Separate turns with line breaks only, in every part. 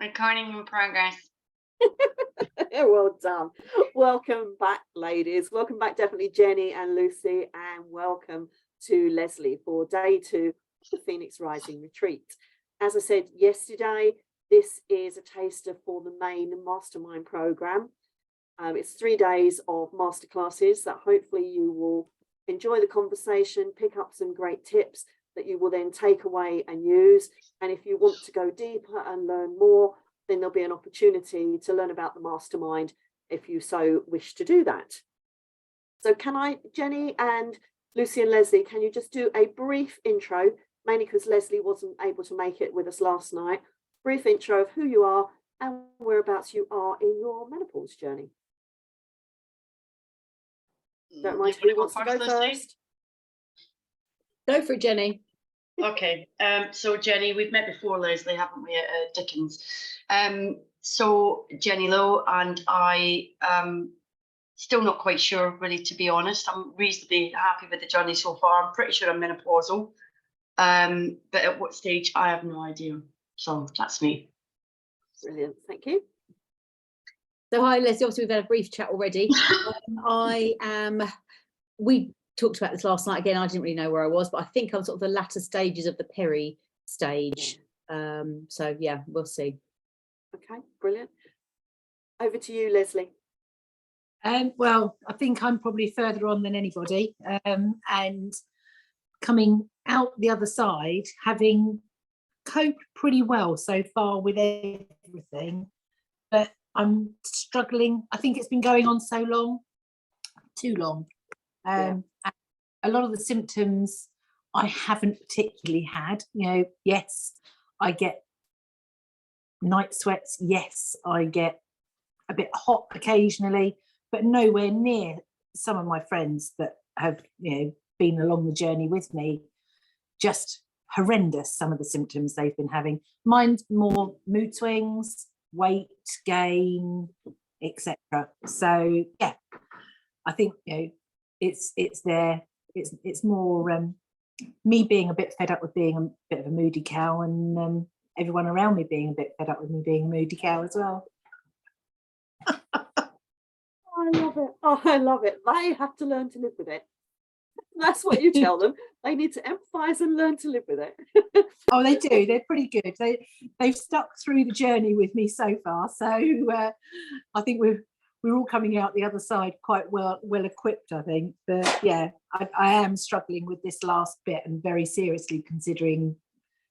Recording in progress.
Well done. Welcome back, ladies. Welcome back, definitely Jenny and Lucy, and welcome to Leslie for day 2 of the Phoenix Rising Retreat. As I said yesterday, this is a taster for the main mastermind program. It's 3 days of masterclasses that hopefully you will enjoy the conversation, pick up some great tips that you will then take away and use. And if you want to go deeper and learn more, then there'll be an opportunity to learn about the mastermind if you so wish to do that. So can I, Jenny and Lucy and Leslie, can you just do a brief intro, mainly because Leslie wasn't able to make it with us last night, brief intro of who you are and whereabouts you are in your menopause journey. Don't mind who wants to go first.
Go for it, Jenny.
Okay, so Jenny, we've met before, Leslie, haven't we, at Dickens? So Jenny Lowe, and I still not quite sure, really, to be honest. I'm reasonably happy with the journey so far. I'm pretty sure I'm menopausal, but at what stage, I have no idea. So that's me.
Brilliant, thank you.
So hi, Leslie. Obviously, we've had a brief chat already. We talked about this last night again. I didn't really know where I was, but I think I'm sort of the latter stages of the peri stage. So yeah, we'll see.
Okay, brilliant. Over to you, Leslie.
Well, I think I'm probably further on than anybody, and coming out the other side, having coped pretty well so far with everything, but I'm struggling. I think it's been going on so long, too long. And a lot of the symptoms I haven't particularly had. You know, yes, I get night sweats. Yes, I get a bit hot occasionally, but nowhere near some of my friends that have, you know, been along the journey with me. Just horrendous, some of the symptoms they've been having. Mine's more mood swings, weight gain, etc. So yeah, I think, you know, it's there. It's more me being a bit fed up with being a bit of a moody cow, and everyone around me being a bit fed up with me being a moody cow as well.
I love it. Oh, I love it. They have to learn to live with it. That's what you tell them. They need to empathise and learn to live with it.
Oh, they do. They're pretty good. They've stuck through the journey with me so far. So I think we're all coming out the other side quite well equipped, I think. But yeah, I am struggling with this last bit and very seriously considering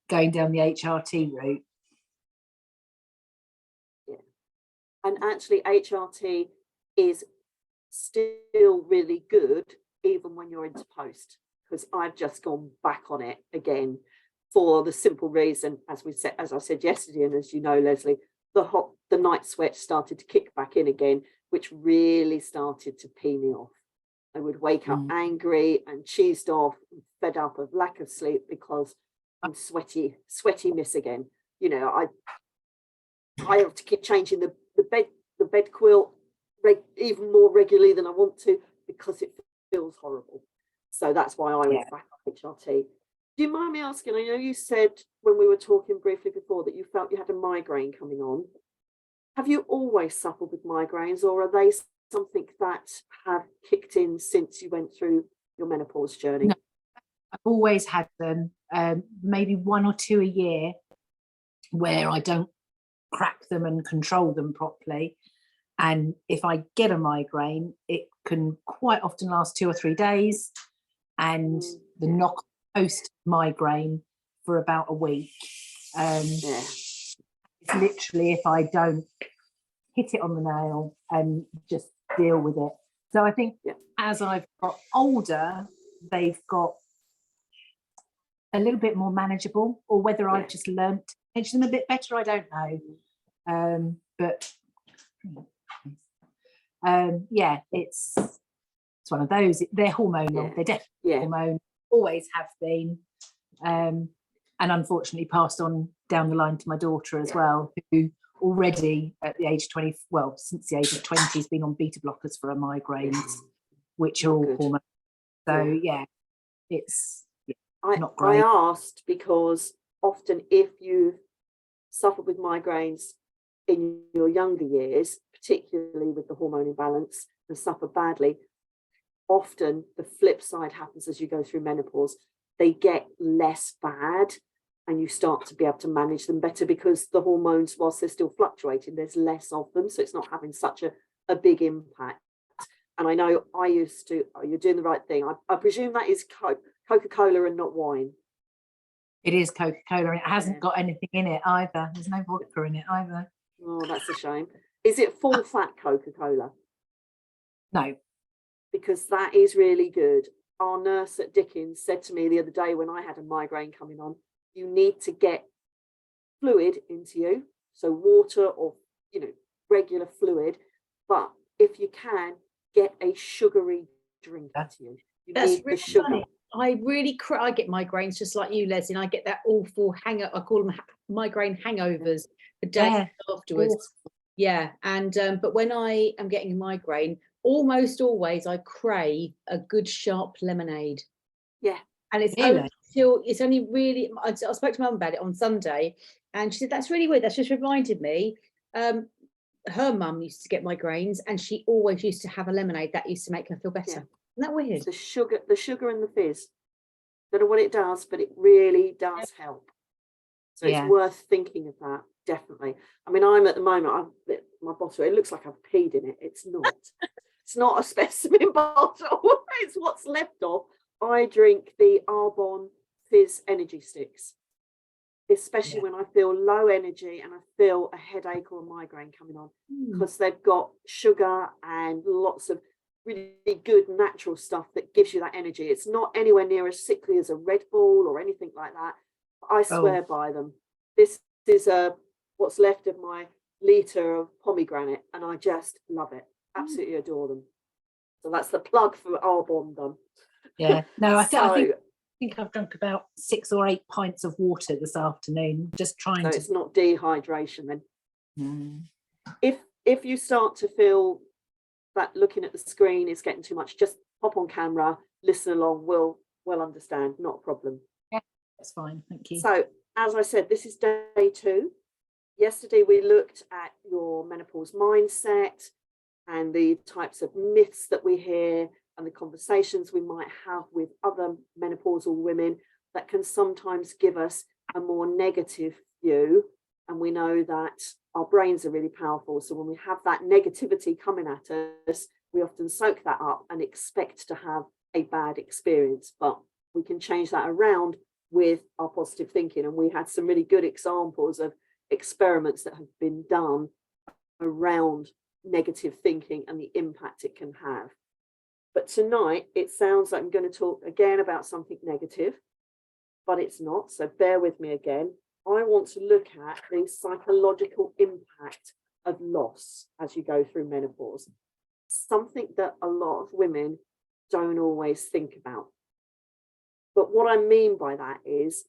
going down the HRT route.
Yeah. And actually HRT is still really good even when you're into post, because I've just gone back on it again for the simple reason, as I said yesterday, and as you know, Leslie, the night sweat started to kick back in again, which really started to pee me off. I would wake up angry and cheesed off and fed up of lack of sleep because I'm sweaty miss again. You know, I have to keep changing the bed quilt even more regularly than I want to because it feels horrible. So that's why I went back on HRT. Do you mind me asking, I know you said when we were talking briefly before that you felt you had a migraine coming on. Have you always suffered with migraines, or are they something that have kicked in since you went through your menopause journey?
No, I've always had them, maybe 1 or 2 a year where I don't crack them and control them properly. And if I get a migraine, it can quite often last 2 or 3 days, and the knock post migraine for about a week. It's literally if I don't hit it on the nail and just deal with it. So I think as I've got older, they've got a little bit more manageable, or whether I've just learned to manage them a bit better, I don't know. But yeah, it's one of those. They're hormonal. They're definitely hormonal. Always have been, and unfortunately passed on down the line to my daughter as well, who already at the age of 20, well, since the age of 20, has been on beta blockers for her migraines, which are all hormonal. So yeah, it's not great.
I asked because often if you suffer with migraines in your younger years, particularly with the hormone imbalance, and suffer badly, often the flip side happens as you go through menopause. They get less bad and you start to be able to manage them better because the hormones, whilst they're still fluctuating, there's less of them. So it's not having such a big impact. And I know I used to, oh, you're doing the right thing. I presume that is Coca-Cola and not wine.
It is Coca-Cola. It hasn't got anything in it either. There's no vodka in it either.
Oh, that's a shame. Is it full fat Coca-Cola?
No.
Because that is really good. Our nurse at Dickens said to me the other day when I had a migraine coming on, you need to get fluid into you. So water or, regular fluid. But if you can, get a sugary drink into you. You
That's
need
really
the sugar.
funny. I get migraines just like you, Leslie, and I get that awful I call them migraine hangovers for days afterwards. Yeah, and but when I am getting a migraine, almost always I crave a good sharp lemonade.
Yeah.
And it's only really, I spoke to Mum about it on Sunday, and she said, that's really weird. That's just reminded me. Her mum used to get migraines, and she always used to have a lemonade. That used to make her feel better.
Yeah.
Isn't that weird?
The sugar and the fizz. Don't know what it does, but it really does help. So it's worth thinking of that, definitely. I mean, I'm at the moment, my bottle, it looks like I've peed in it. It's not. It's not a specimen bottle. It's what's left of. I drink the Arbonne Fizz energy sticks, especially when I feel low energy and I feel a headache or a migraine coming on, because they've got sugar and lots of really good natural stuff that gives you that energy. It's not anywhere near as sickly as a Red Bull or anything like that. I swear by them. This is what's left of my litre of pomegranate, and I just love it. Absolutely adore them. So that's the plug for Arbonne done.
Yeah. No, I think I've drunk about 6 or 8 pints of water this afternoon, just trying to.
It's not dehydration then. If you start to feel that looking at the screen is getting too much, just pop on camera, listen along. We'll understand. Not a problem.
Yeah, that's fine. Thank you.
So as I said, this is day 2. Yesterday we looked at your menopause mindset and the types of myths that we hear and the conversations we might have with other menopausal women that can sometimes give us a more negative view. And we know that our brains are really powerful. So when we have that negativity coming at us, we often soak that up and expect to have a bad experience. But we can change that around with our positive thinking. And we had some really good examples of experiments that have been done around negative thinking and the impact it can have. But tonight, it sounds like I'm going to talk again about something negative, but it's not. So bear with me again. I want to look at the psychological impact of loss as you go through menopause. Something that a lot of women don't always think about. But what I mean by that is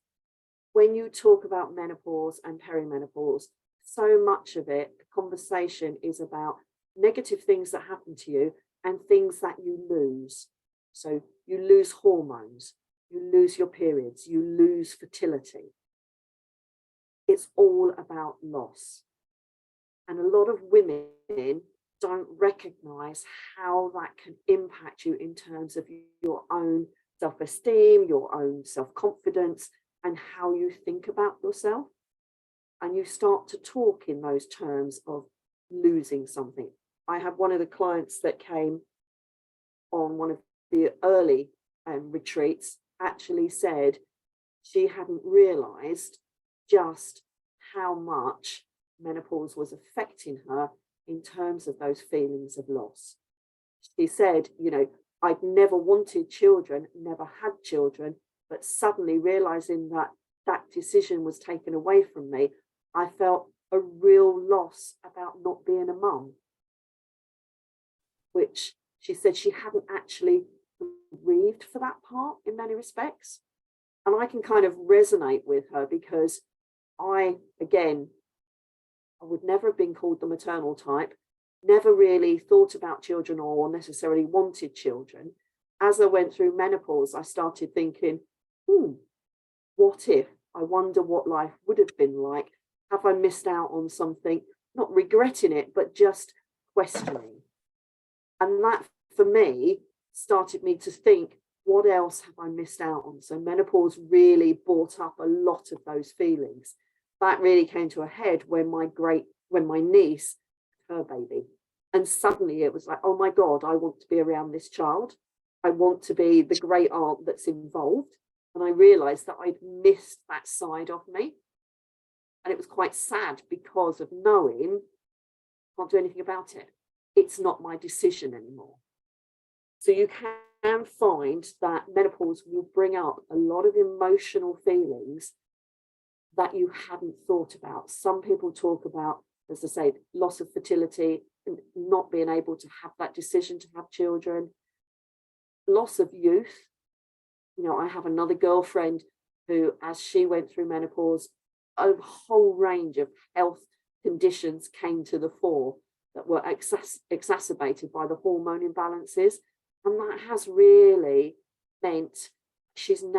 when you talk about menopause and perimenopause, so much of it, the conversation is about negative things that happen to you and things that you lose. So you lose hormones, you lose your periods, you lose fertility. It's all about loss. And a lot of women don't recognize how that can impact you in terms of your own self-esteem, your own self-confidence, and how you think about yourself. And you start to talk in those terms of losing something. I have one of the clients that came on one of the early retreats actually said she hadn't realized just how much menopause was affecting her in terms of those feelings of loss. She said, I'd never wanted children, never had children, but suddenly realizing that that decision was taken away from me, I felt a real loss about not being a mum, which she said she hadn't actually grieved for that part in many respects. And I can kind of resonate with her because I would never have been called the maternal type, never really thought about children or necessarily wanted children. As I went through menopause, I started thinking, what if? I wonder what life would have been like. Have I missed out on something? not regretting it, but just questioning. And that, for me, started me to think, what else have I missed out on? So menopause really brought up a lot of those feelings. That really came to a head when my niece, her baby, and suddenly it was like, oh my God, I want to be around this child. I want to be the great aunt that's involved. And I realized that I'd missed that side of me. And it was quite sad because of knowing I can't do anything about it. It's not my decision anymore. So you can find that menopause will bring up a lot of emotional feelings that you hadn't thought about. Some people talk about, as I say, loss of fertility and not being able to have that decision to have children, loss of youth. You know, I have another girlfriend who, as she went through menopause, a whole range of health conditions came to the fore that were exacerbated by the hormone imbalances. And that has really meant she's in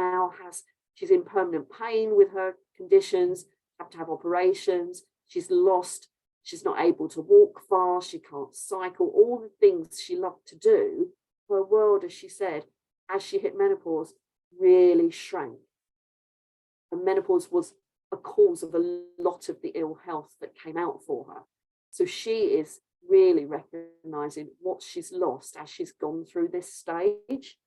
permanent pain with her conditions, have to have operations, she's not able to walk far, she can't cycle, all the things she loved to do. Her world, as she said, as she hit menopause, really shrank. And menopause was a cause of a lot of the ill health that came out for her. So she is really recognizing what she's lost as she's gone through this stage.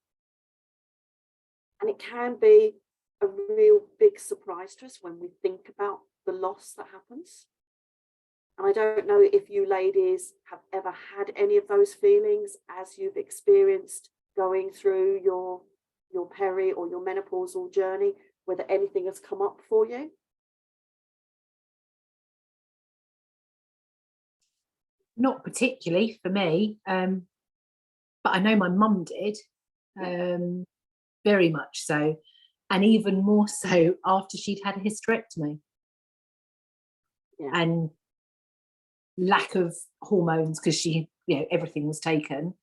And it can be a real big surprise to us when we think about the loss that happens. And I don't know if you ladies have ever had any of those feelings as you've experienced going through your peri or your menopausal journey, whether anything has come up for you.
Not particularly for me, but I know my mum did, very much so, and even more so after she'd had a hysterectomy.
Yeah.
And lack of hormones because she, everything was taken.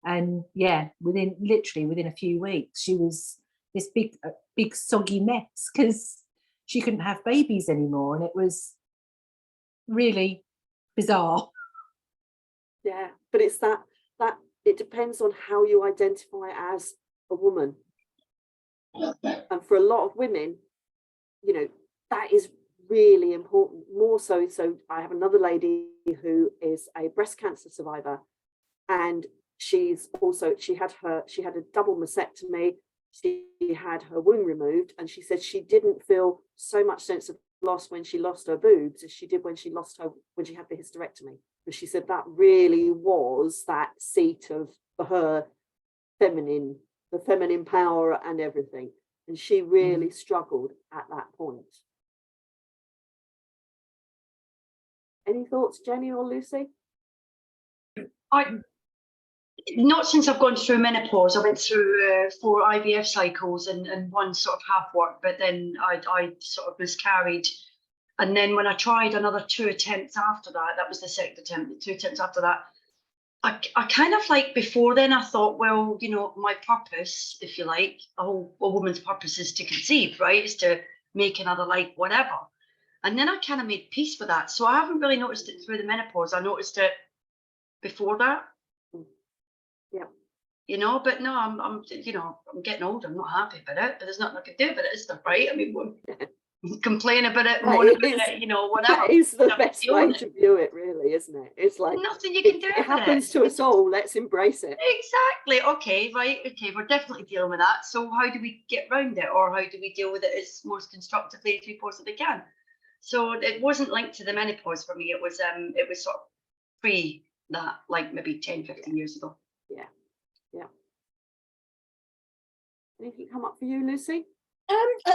And literally within a few weeks, she was this big soggy mess because she couldn't have babies anymore. And it was really bizarre.
Yeah, but it's that it depends on how you identify as a woman. And for a lot of women, that is really important, more so. So I have another lady who is a breast cancer survivor, and she had a double mastectomy. She had her womb removed, and she said she didn't feel so much sense of loss when she lost her boobs as she did when she had the hysterectomy. But she said that really was that seat for her the feminine power and everything. And she really struggled at that point. Any thoughts, Jenny or Lucy?
Not since I've gone through menopause. I went through 4 IVF cycles and one sort of half worked, but then I sort of miscarried. And then when I tried another 2 attempts after that, that was the second attempt, the 2 attempts after that, I kind of before then I thought, well, my purpose, if you like, a woman's purpose is to conceive, right? Is to make another whatever. And then I kind of made peace with that. So I haven't really noticed it through the menopause. I noticed it before that. Yeah. But no, I'm getting older. I'm not happy about it, but there's nothing I can do about it, is there, right? I mean, complain about it, moan about it, whatever.
That is the best way to view it, really, isn't it? It's like
nothing you can do.
It happens to us all. Let's embrace it.
Exactly. Okay, right. Okay, we're definitely dealing with that. So how do we get around it, or how do we deal with it as most constructively as we possibly can? So it wasn't linked to the menopause for me. It was sort of pre that, maybe 10, 15 years ago.
Yeah. Anything come up for you, Lucy?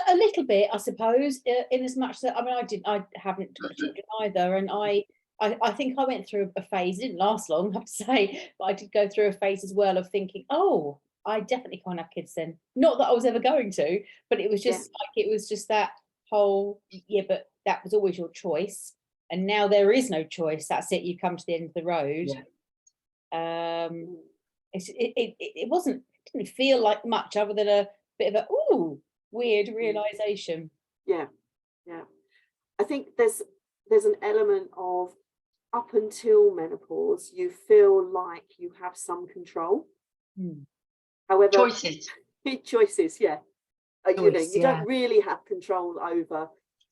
A little bit, I suppose, in as much that I haven't got children either, and I think I went through a phase. It didn't last long, I have to say, but I did go through a phase as well of thinking, oh, I definitely can't have kids then. Not that I was ever going to, but it was just it was just that whole but that was always your choice, and now there is no choice. That's it. You come to the end of the road. Yeah. It didn't feel like much other than a bit of a weird realization.
Yeah. I think there's an element of up until menopause, you feel like you have some control. However, choices, yeah. You know, you don't really have control over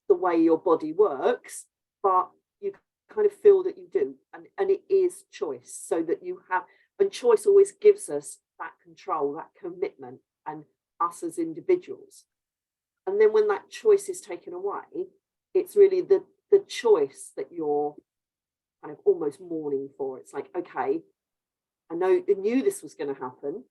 the way your body works, but you kind of feel that you do, and it is choice. So that you have, and choice always gives us that control, that commitment, and us as individuals. And then when that choice is taken away, it's really the choice that you're kind of almost mourning for. It's like, okay, I knew this was going to happen,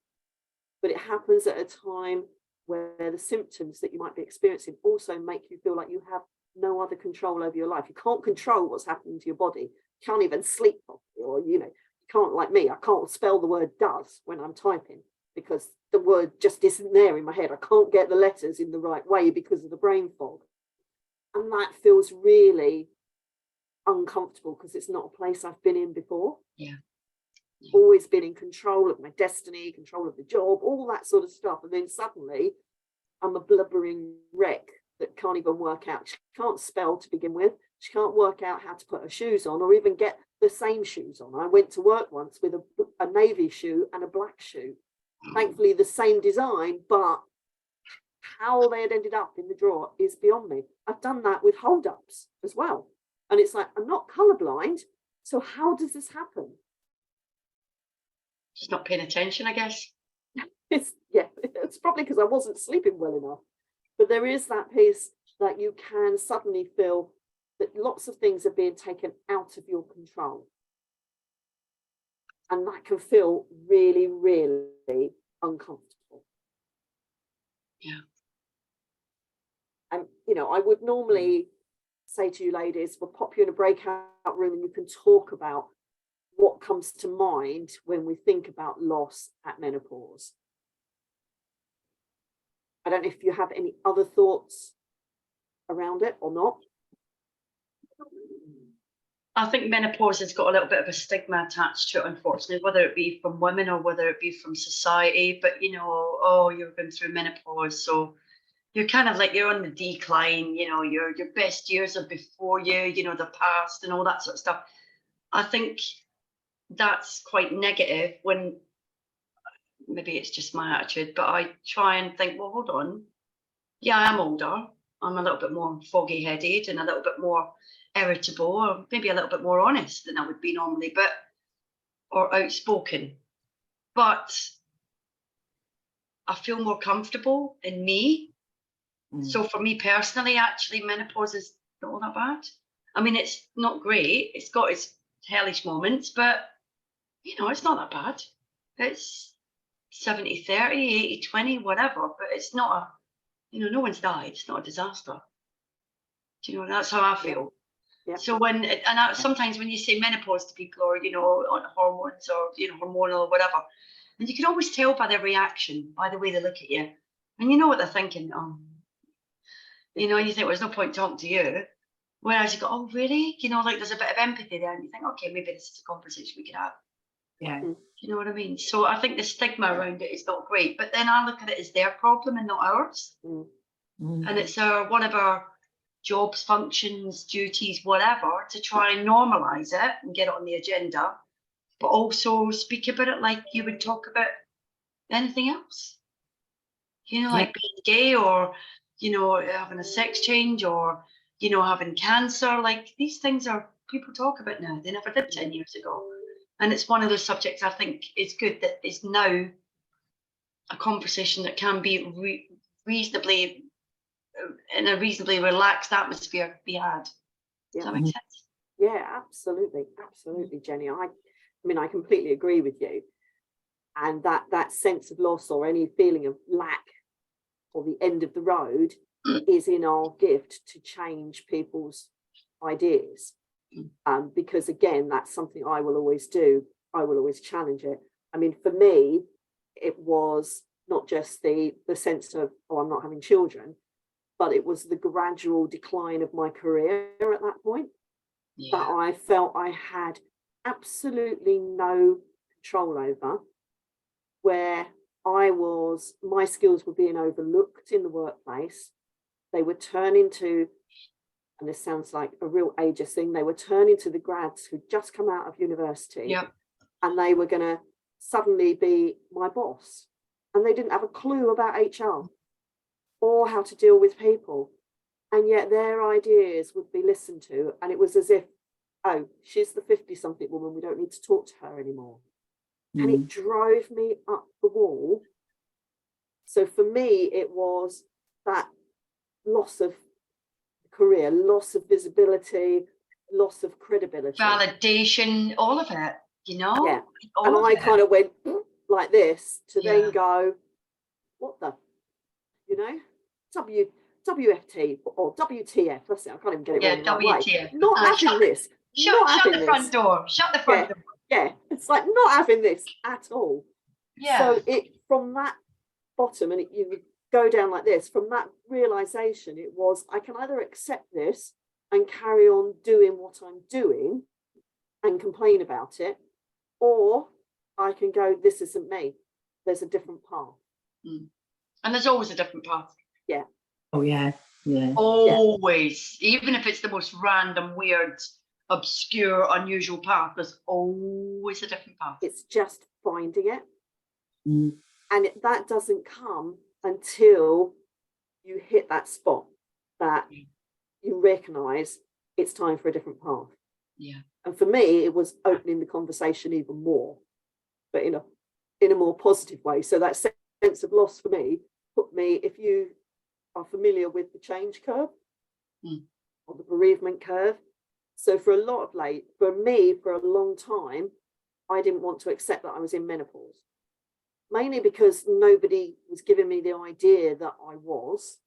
but it happens at a time where the symptoms that you might be experiencing also make you feel like you have no other control over your life. You can't control what's happening to your body. You can't even sleep properly, or, you know, you can't, like me, I can't spell the word does when I'm typing because the word just isn't there in my head. I can't get the letters in the right way because of the brain fog. And that feels really uncomfortable because it's not a place I've been in before.
Yeah.
Always been in control of my destiny, control of the job, all that sort of stuff. And then suddenly I'm a blubbering wreck that can't even work out. She can't spell to begin with. She can't work out how to put her shoes on or even get the same shoes on. I went to work once with a navy shoe and a black shoe. Thankfully, the same design, but how they had ended up in the drawer is beyond me. I've done that with hold-ups as well. And it's like, I'm not colorblind. So how does this happen?
Just not paying attention, I guess.
It's probably because I wasn't sleeping well enough. But there is that piece that you can suddenly feel that lots of things are being taken out of your control. And that can feel really, really uncomfortable.
Yeah.
And, you know, I would normally say to you ladies, we'll pop you in a breakout room and you can talk about what comes to mind when we think about loss at menopause. I don't know if you have any other thoughts around it or not.
I think menopause has got a little bit of a stigma attached to it, unfortunately, whether it be from women or whether it be from society. But, you know, oh, you're going through menopause, so you're kind of like you're on the decline, you know, your best years are before you, you know, the past and all that sort of stuff. I think that's quite negative when maybe it's just my attitude, but I try and think, well, hold on. Yeah, I am older. I'm a little bit more foggy headed and a little bit more irritable, or maybe a little bit more honest than I would be normally, or outspoken. But I feel more comfortable in me. So for me personally, actually, menopause is not all that bad. I mean, it's not great. It's got its hellish moments, but, you know, it's not that bad. It's 70-30, 80-20, whatever, but it's not a, you know, no one's died. It's not a disaster. Do you know, that's how I feel.
Yeah.
So sometimes when you say menopause to people, or, you know, on hormones or, you know, hormonal or whatever, and you can always tell by their reaction, by the way they look at you, and you know what they're thinking. Oh, you know, and you think, well, there's no point talking to you. Whereas you go, oh, really? You know, like there's a bit of empathy there, and you think, okay, maybe this is a conversation we could have.
Yeah.
Do you know what I mean? So I think the stigma around it is not great, but then I look at it as their problem and not ours. And it's one of our jobs, functions, duties, whatever, to try and normalize it and get it on the agenda, but also speak about it like you would talk about anything else. You know, like being gay, or, you know, having a sex change, or, you know, having cancer. Like, these things are, people talk about now. They never did 10 years ago. And it's one of those subjects I think is good that is now a conversation that can be reasonably, in a reasonably relaxed atmosphere, be had. Does that make sense?
Yeah, absolutely. Absolutely, Jenny. I mean, I completely agree with you. And that sense of loss or any feeling of lack or the end of the road is in our gift to change people's ideas. Because again, that's something I will always do. I will always challenge it. I mean, for me, it was not just the sense of, oh, I'm not having children, but it was the gradual decline of my career at that point that I felt I had absolutely no control over, where my skills were being overlooked in the workplace. They were turning to and this sounds like a real ageist thing, they were turning to the grads who'd just come out of university,
Yeah.
and they were going to suddenly be my boss, and they didn't have a clue about HR or how to deal with people, and yet their ideas would be listened to, and it was as if, oh, she's the 50-something woman, we don't need to talk to her anymore. And it drove me up the wall. So for me, it was that loss of career, loss of visibility, loss of credibility.
Validation, all of it, you know?
Yeah.
All
And
of
I
it.
kind of went like this to
Yeah.
then go, what the, you know, WFT or WTF, that's it, I can't even get it
Yeah,
wrong the right way.
WTF.
Not having this.
Shut the front door. Shut the front door.
Yeah, it's like not having this at all.
Yeah.
So it, from that bottom, and you would go down like this, from that realization, it was, I can either accept this and carry on doing what I'm doing and complain about it, or I can go, this isn't me. There's a different path.
And there's always a different path.
Yeah.
Oh yeah. Yeah.
Always. Even if it's the most random, weird, obscure, unusual path, there's always a different path.
It's just finding it.
Mm.
And that doesn't come until you hit that spot that you recognize it's time for a different path.
Yeah.
And for me, it was opening the conversation even more, but in a more positive way. So that sense of loss for me put me, if you are familiar with the change curve or the bereavement curve. So for me, for a long time, I didn't want to accept that I was in menopause, mainly because nobody was giving me the idea that I was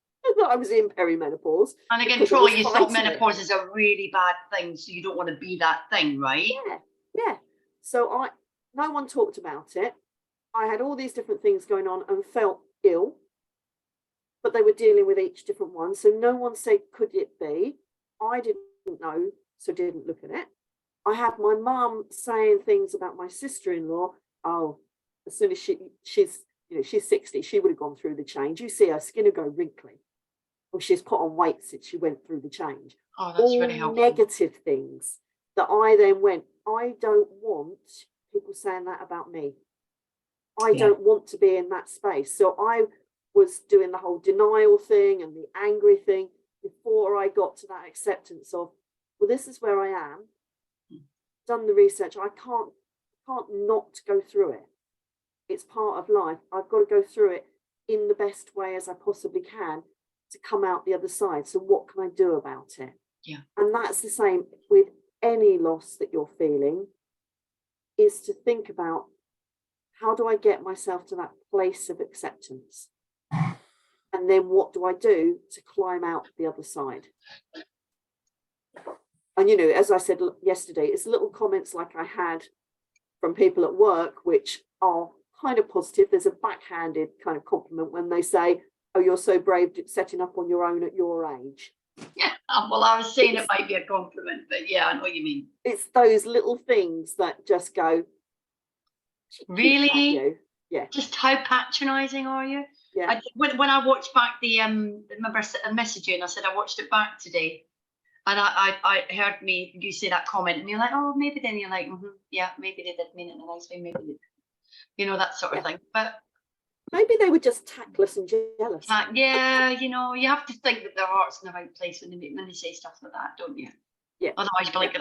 in perimenopause.
And again,
because I
probably
was
you thought
fighting it.
menopause is a really bad thing, so you don't want to be that thing, right?
Yeah. So no one talked about it. I had all these different things going on and felt ill, but they were dealing with each different one. So no one said, could it be? I didn't know, so didn't look at it. I had my mum saying things about my sister-in-law. Oh, as soon as she's 60, she would have gone through the change. You see her skin will go wrinkly. Well, she's put on weight since she went through the change.
Oh, that's really helpful.
Negative things that I then went, I don't want people saying that about me. I don't want to be in that space. So I was doing the whole denial thing and the angry thing before I got to that acceptance of, well, this is where I am. Done the research. I can't not go through it. It's part of life. I've got to go through it in the best way as I possibly can to come out the other side. So what can I do about it?
Yeah.
And that's the same with any loss that you're feeling, is to think about, how do I get myself to that place of acceptance? And then what do I do to climb out the other side? And, as I said yesterday, it's little comments like I had from people at work, which are kind of positive. There's a backhanded kind of compliment when they say, oh, you're so brave setting up on your own at your age.
Yeah, well, I was saying it might be a compliment, but yeah, I know what you mean.
It's those little things that just go,
really?
Yeah.
Just how patronizing are you?
Yeah.
When I watched back remember I messaged you and I said I watched it back today, and I heard you say that comment, and you're like, oh, maybe then you're like, yeah, maybe they did mean it in a nice way, maybe they did. That sort of thing. But
maybe they were just tactless and jealous.
Yeah, you have to think that their heart's in the right place when they say stuff like that, don't you?
Yeah.
Otherwise you'll be like,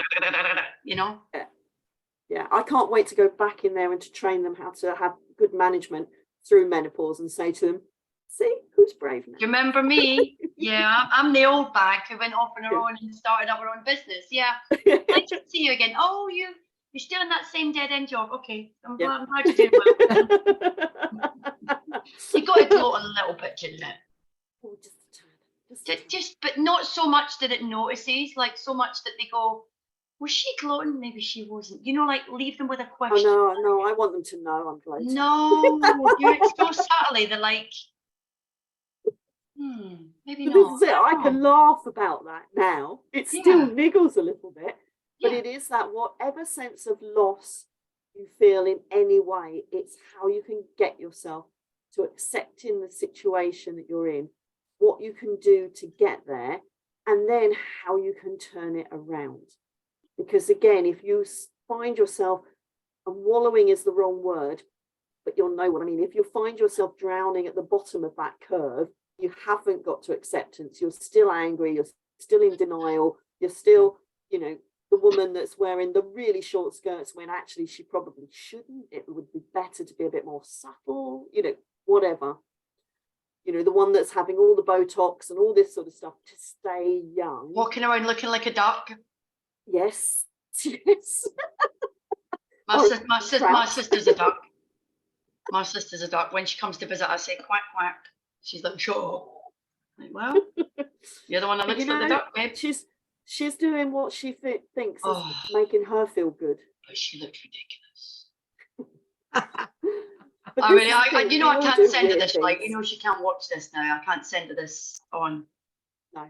Yeah, I can't wait to go back in there and to train them how to have good management through menopause and say to them, see, who's brave now?
Do you remember me? Yeah, I'm the old bag who went off on her own and started up her own business. Yeah. Nice to see you again. Oh, you're still in that same dead end job. Okay. I'm glad you're doing well. You got to gloat on a little bit, didn't it?
Oh, just a tad.
But not so much that it notices, like so much that they go, was she gloating? Maybe she wasn't. Like leave them with a question.
Oh, no, I want them to know I'm gloating.
No, do it so subtly. They're like, maybe
But
not.
this is it. I can laugh about that now. It still niggles a little bit, but it is that whatever sense of loss you feel in any way, it's how you can get yourself to accepting the situation that you're in, what you can do to get there, and then how you can turn it around. Because again, if you find yourself, and wallowing is the wrong word, but you'll know what I mean. If you find yourself drowning at the bottom of that curve, you haven't got to acceptance. You're still angry. You're still in denial. You're still, you know, the woman that's wearing the really short skirts when actually she probably shouldn't. It would be better to be a bit more subtle, you know, whatever. You know, the one that's having all the Botox and all this sort of stuff to stay young.
Walking around looking like a duck.
Yes, yes.
My sister's a duck. My sister's a duck. When she comes to visit, I say quack quack. She's like, shut up. Like, well, you're the one that looks like the duck, babe.
She's doing what she thinks is
Oh,
making her feel good.
but she looks ridiculous.
But
I
this
really,
is the thing,
you know,
we
I
all
can't
do
send her
weird
this. Like, you
things.
know, she can't watch this now. I can't send her this on.
No.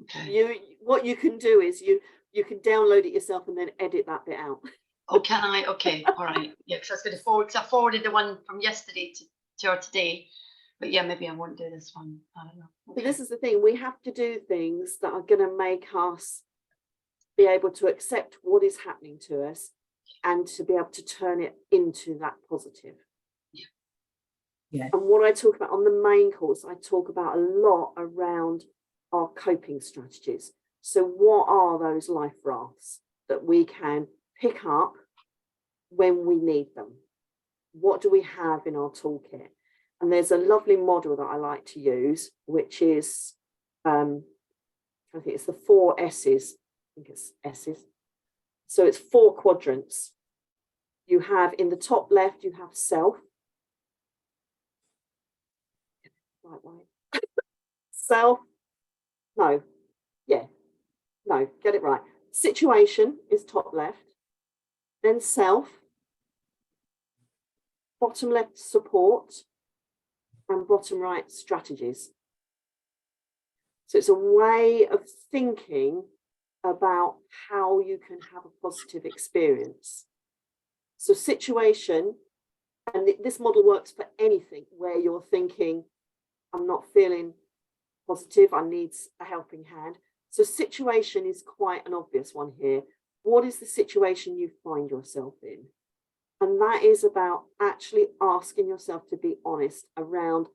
Okay.
What you can do is you can download it yourself and then edit that bit out.
Oh, can I? Okay, all right. Yeah, because I was going to forward. Because I forwarded the one from yesterday to her today. But yeah, maybe I won't do this one. I don't know. Okay.
But this is the thing, we have to do things that are going to make us be able to accept what is happening to us and to be able to turn it into that positive.
Yeah.
And what I talk about on the main course, I talk about a lot around our coping strategies. So what are those life rafts that we can pick up when we need them? What do we have in our toolkit? And there's a lovely model that I like to use, which is, I think it's the 4 S's. I think it's S's. So it's 4 quadrants. You have in the top left, you have self. Right. Self. No. Yeah. No, get it right. Situation is top left. Then self. Bottom left, support. And bottom right, strategies. So it's a way of thinking about how you can have a positive experience. So situation, and this model works for anything where you're thinking, I'm not feeling positive, I need a helping hand. So situation is quite an obvious one here. What is the situation you find yourself in? And that is about actually asking yourself to be honest around,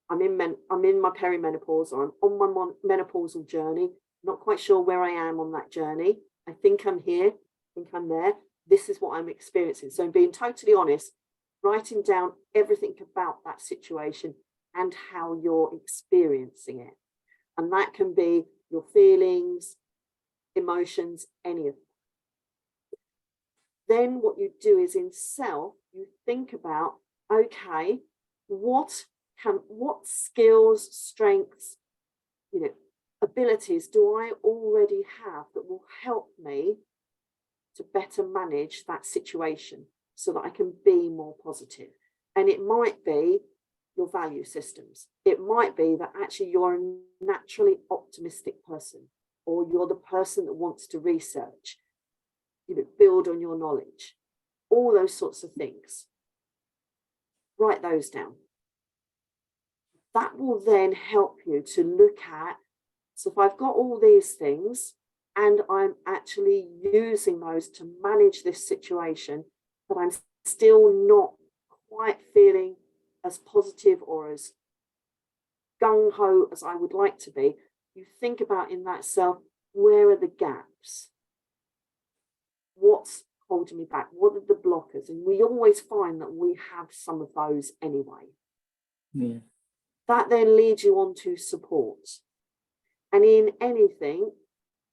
I'm in my perimenopause, or I'm on my menopausal journey, not quite sure where I am on that journey. I think I'm here, I think I'm there. This is what I'm experiencing. So being totally honest, writing down everything about that situation and how you're experiencing it. And that can be your feelings, emotions, any of them. Then what you do is in self, you think about, okay, what skills, strengths, you know, abilities do I already have that will help me to better manage that situation so that I can be more positive? And it might be your value systems. It might be that actually you're a naturally optimistic person, or you're the person that wants to research, you know, build on your knowledge, all those sorts of things. Write those down. That will then help you to look at, so if I've got all these things and I'm actually using those to manage this situation, but I'm still not quite feeling as positive or as gung-ho as I would like to be, you think about in that self, where are the gaps? What's holding me back? What are the blockers? And we always find that we have some of those anyway.
Yeah.
That then leads you on to support. And in anything,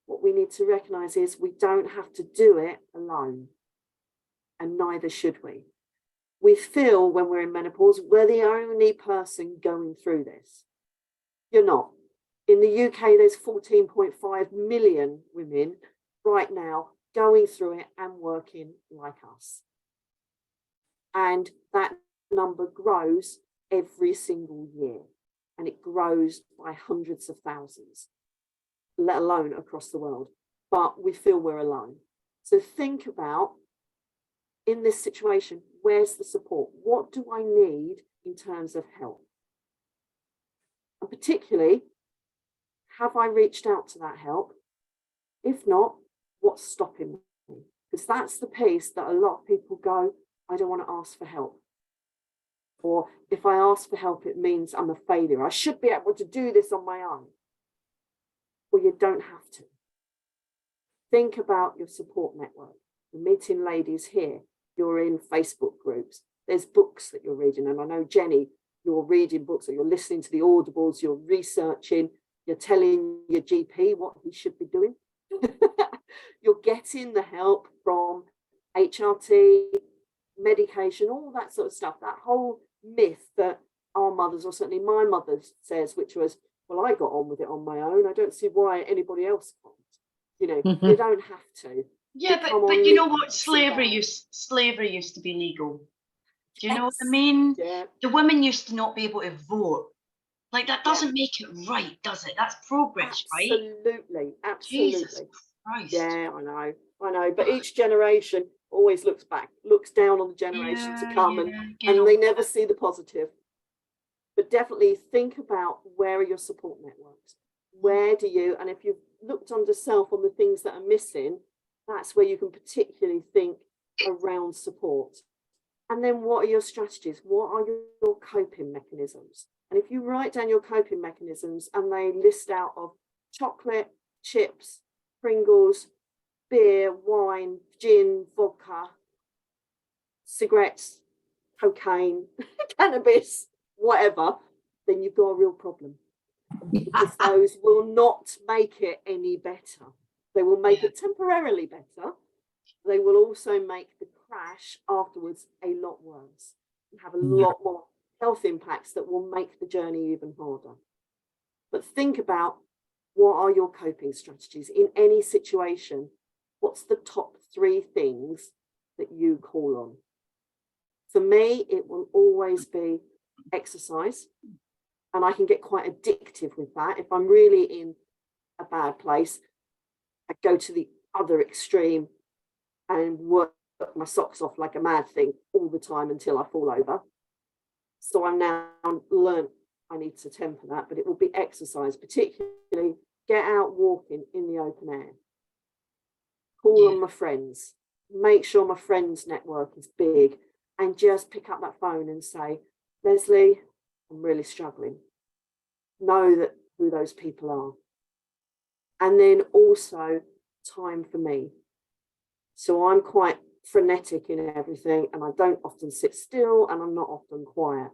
what we need to recognize is we don't have to do it alone. And neither should we. We feel when we're in menopause, we're the only person going through this. You're not. In the UK, there's 14.5 million women right now going through it and working like us. And that number grows every single year. And it grows by hundreds of thousands, let alone across the world. But we feel we're alone. So think about, in this situation, where's the support? What do I need in terms of help? And particularly, have I reached out to that help? If not, what's stopping me? Because that's the piece that a lot of people go, I don't want to ask for help. Or if I ask for help, it means I'm a failure. I should be able to do this on my own. Well, you don't have to. Think about your support network. You're meeting ladies here. You're in Facebook groups. There's books that you're reading. And I know, Jenny, you're reading books or you're listening to the audibles, you're researching, you're telling your GP what he should be doing. You're getting the help from HRT, medication, all that sort of stuff. That whole myth that our mothers, or certainly my mother says, which was, well, I got on with it on my own. I don't see why anybody else can't. You know, you don't have to.
Yeah, but you know what? Slavery used to be legal. Do you know what I mean?
Yeah.
The women used to not be able to vote. Like, that doesn't make it right, does it? That's progress, right?
Absolutely.
Jesus Christ.
Yeah, I know. But each generation always looks back, looks down on the generation to come, and they never see the positive. But definitely think about, where are your support networks? Where do you, and if you've looked under self on the things that are missing, that's where you can particularly think around support. And then what are your strategies? What are your coping mechanisms? And if you write down your coping mechanisms and they list out of chocolate, chips, Pringles, beer, wine, gin, vodka, cigarettes, cocaine, cannabis, whatever, then you've got a real problem. Because those will not make it any better. They will make it temporarily better. They will also make the crash afterwards a lot worse and have a lot more health impacts that will make the journey even harder. But think about, what are your coping strategies in any situation? What's the top 3 things that you call on? For me, it will always be exercise. And I can get quite addictive with that. If I'm really in a bad place, I go to the other extreme and work my socks off like a mad thing all the time until I fall over. So I've now learned I need to temper that, but it will be exercise, particularly get out walking in the open air. Call on my friends. Make sure my friends' network is big, and just pick up that phone and say, Leslie, I'm really struggling. Know that who those people are. And then also time for me. So I'm quite frenetic in everything, and I don't often sit still, and I'm not often quiet.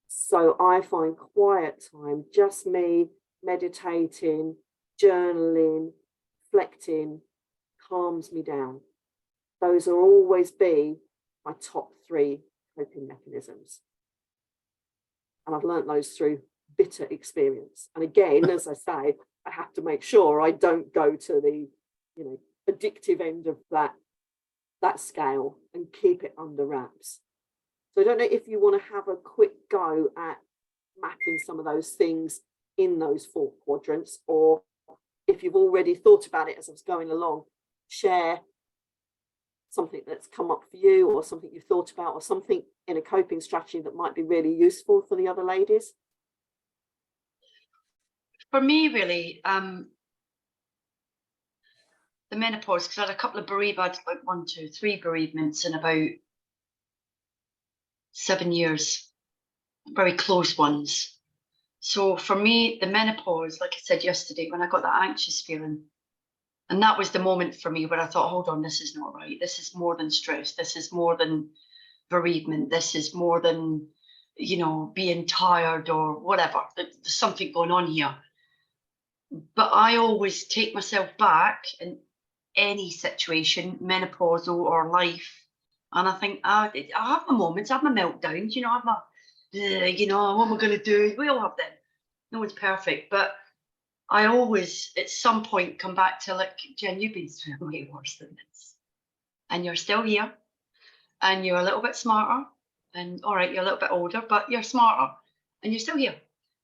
So I find quiet time, just me meditating, journaling, reflecting, calms me down. Those will always be my top 3 coping mechanisms. And I've learnt those through bitter experience. And again, as I say, I have to make sure I don't go to the, addictive end of that scale, and keep it under wraps. So I don't know if you want to have a quick go at mapping some of those things in those 4 quadrants, or if you've already thought about it as I was going along, share something that's come up for you, or something you've thought about, or something in a coping strategy that might be really useful for the other ladies.
For me, really, the menopause, because I had a couple of bereavements, like 1, 2, 3 bereavements in about 7 years, very close ones. So for me, the menopause, like I said yesterday, when I got that anxious feeling, and that was the moment for me where I thought, hold on, this is not right. This is more than stress. This is more than bereavement. This is more than, being tired or whatever. There's something going on here. But I always take myself back in any situation, menopausal or life, and I think I have my moments, I have my meltdowns, I have my, what am I going to do? We all have them. No one's perfect, but I always, at some point, come back to, like, Jen, you've been through way worse than this, and you're still here, and you're a little bit smarter, and all right, you're a little bit older, but you're smarter, and you're still here.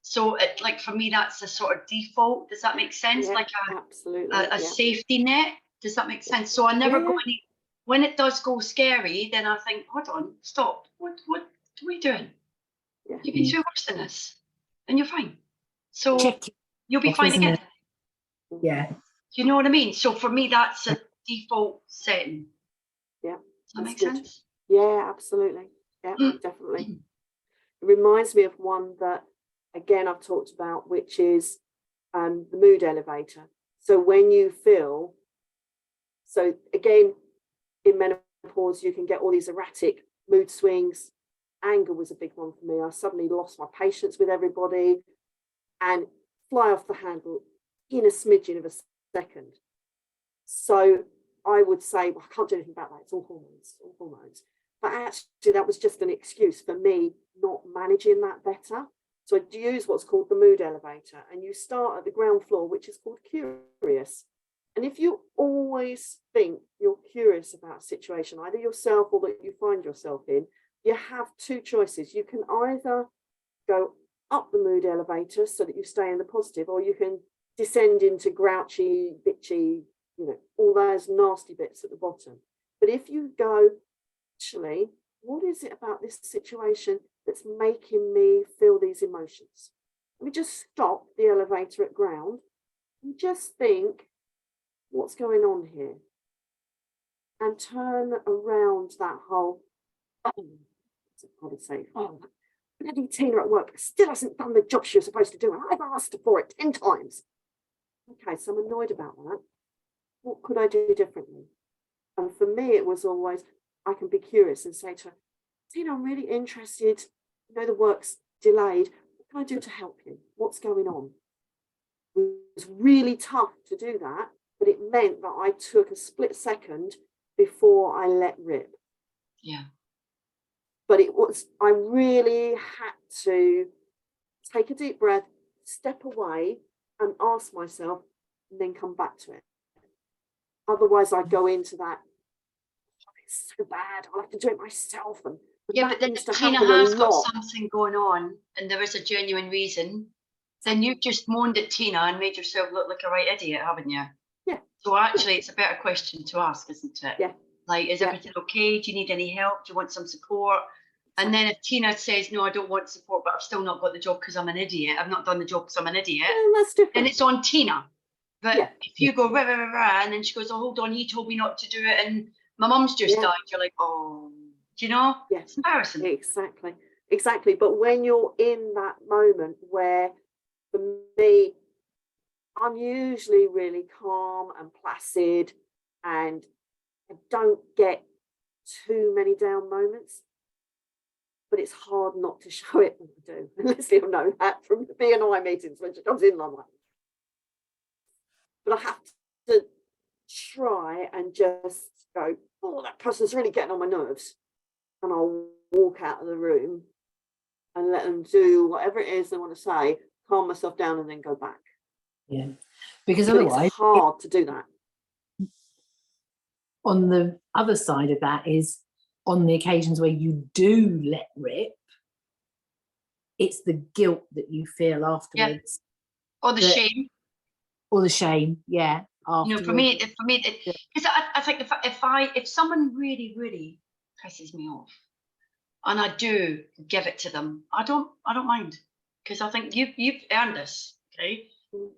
So, like, for me, that's a sort of default. Does that make sense?
Yeah,
like
absolutely,
a safety net. Does that make sense? So I never go any, when it does go scary, then I think, hold on, stop. What are you doing?
Yeah.
You've been through worse than this, and you're fine. So
Check
you'll be
off,
fine
isn't
again.
it? Yeah.
Do you know what I mean? So for me, that's a default setting.
Yeah,
Does that
that's
make
good.
sense?
Yeah, absolutely. Yeah,
Mm.
definitely. It reminds me of one that, again, I've talked about, which is the mood elevator. So when you feel, so again, in menopause, you can get all these erratic mood swings. Anger was a big one for me. I suddenly lost my patience with everybody and fly off the handle in a smidgen of a second. So I would say, well, I can't do anything about that. It's all hormones, all hormones. But actually, that was just an excuse for me not managing that better. So I use what's called the mood elevator, and you start at the ground floor, which is called curious. And if you always think you're curious about a situation, either yourself or that you find yourself in, you have two choices. You can either go up the mood elevator so that you stay in the positive, or you can descend into grouchy, bitchy, all those nasty bits at the bottom. But if you go, actually, what is it about this situation that's making me feel these emotions? Let me just stop the elevator at ground and just think, what's going on here? And turn around that whole, I would say, bloody Tina at work still hasn't done the job she was supposed to do, and I've asked her for it 10 times. Okay, so I'm annoyed about that. What could I do differently? And for me, it was always, I can be curious and say to her, Tina, I'm really interested. The work's delayed. What can I do to help you? What's going on? It was really tough to do that, but it meant that I took a split second before I let rip.
Yeah.
But I really had to take a deep breath, step away and ask myself, and then come back to it. Otherwise, I'd go into that, it's so bad, I'll have to do it myself. And
Yeah, but then if Tina has got something going on and there is a genuine reason, then you've just moaned at Tina and made yourself look like a right idiot, haven't you?
Yeah.
So actually, it's a better question to ask, isn't it?
Yeah.
Like, is everything okay? Do you need any help? Do you want some support? And then if Tina says, no, I don't want support, but I've still not got the job because I'm an idiot, I've not done the job because I'm an idiot,
that's different.
then it's on Tina. But
Yeah.
if you go, rah, rah, rah, rah, and then she goes, oh, hold on, he told me not to do it, and my mum's just died, you're like, oh, do you know?
Yeah.
It's embarrassing.
Exactly. But when you're in that moment where, for me, I'm usually really calm and placid, and I don't get too many down moments, but it's hard not to show it when I do. And Leslie will know that from the B&I meetings when she comes in, I'm like, but I have to try and just go, oh, that person's really getting on my nerves. And I'll walk out of the room and let them do whatever it is they want to say, calm myself down and then go back.
Yeah. Because
but
otherwise,
it's hard to do that.
On the other side of that is, on the occasions where you do let rip, it's the guilt that you feel afterwards.
Yeah. Or the shame.
Or the shame, yeah. Afterwards.
For me, because I think if someone really, really pisses me off, and I do give it to them, I don't mind, because I think you've earned this, okay?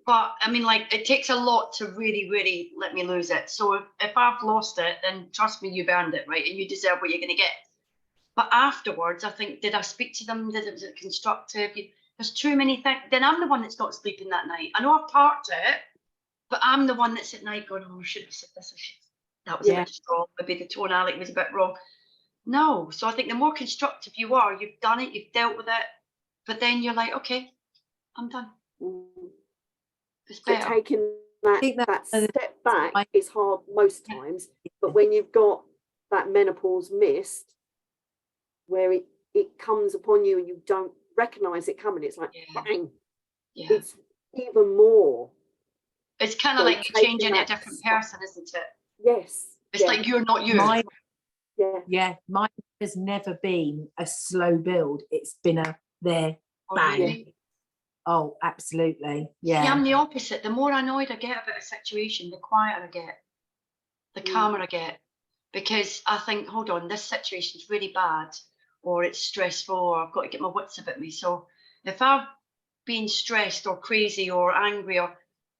But I mean, like, it takes a lot to really, really let me lose it. So if I've lost it, then trust me, you've earned it, right? And you deserve what you're going to get. But afterwards, I think, did I speak to them? Was it constructive? There's too many things. Then I'm the one that's not sleeping that night. I know I've parked it, but I'm the one that's at night going, oh, I should have said this. That was a bit strong. Maybe the tonality was a bit wrong. No. So I think the more constructive you are, you've done it, you've dealt with it, but then you're like, okay, I'm done. It's better.
So taking that step back is hard most times, but when you've got that menopause mist where it comes upon you and you don't recognize it coming, it's like bang.
Yeah.
It's even more.
It's kind of like you're changing a different person, isn't it?
Yes.
It's like you're not you.
Mine has never been a slow build. It's been a bang.
Really?
Oh, absolutely. Yeah.
See, I'm the opposite. The more annoyed I get about a situation, the quieter I get, the calmer I get, because I think, hold on, this situation's really bad, or it's stressful, or I've got to get my wits about me. So if I've been stressed or crazy or angry,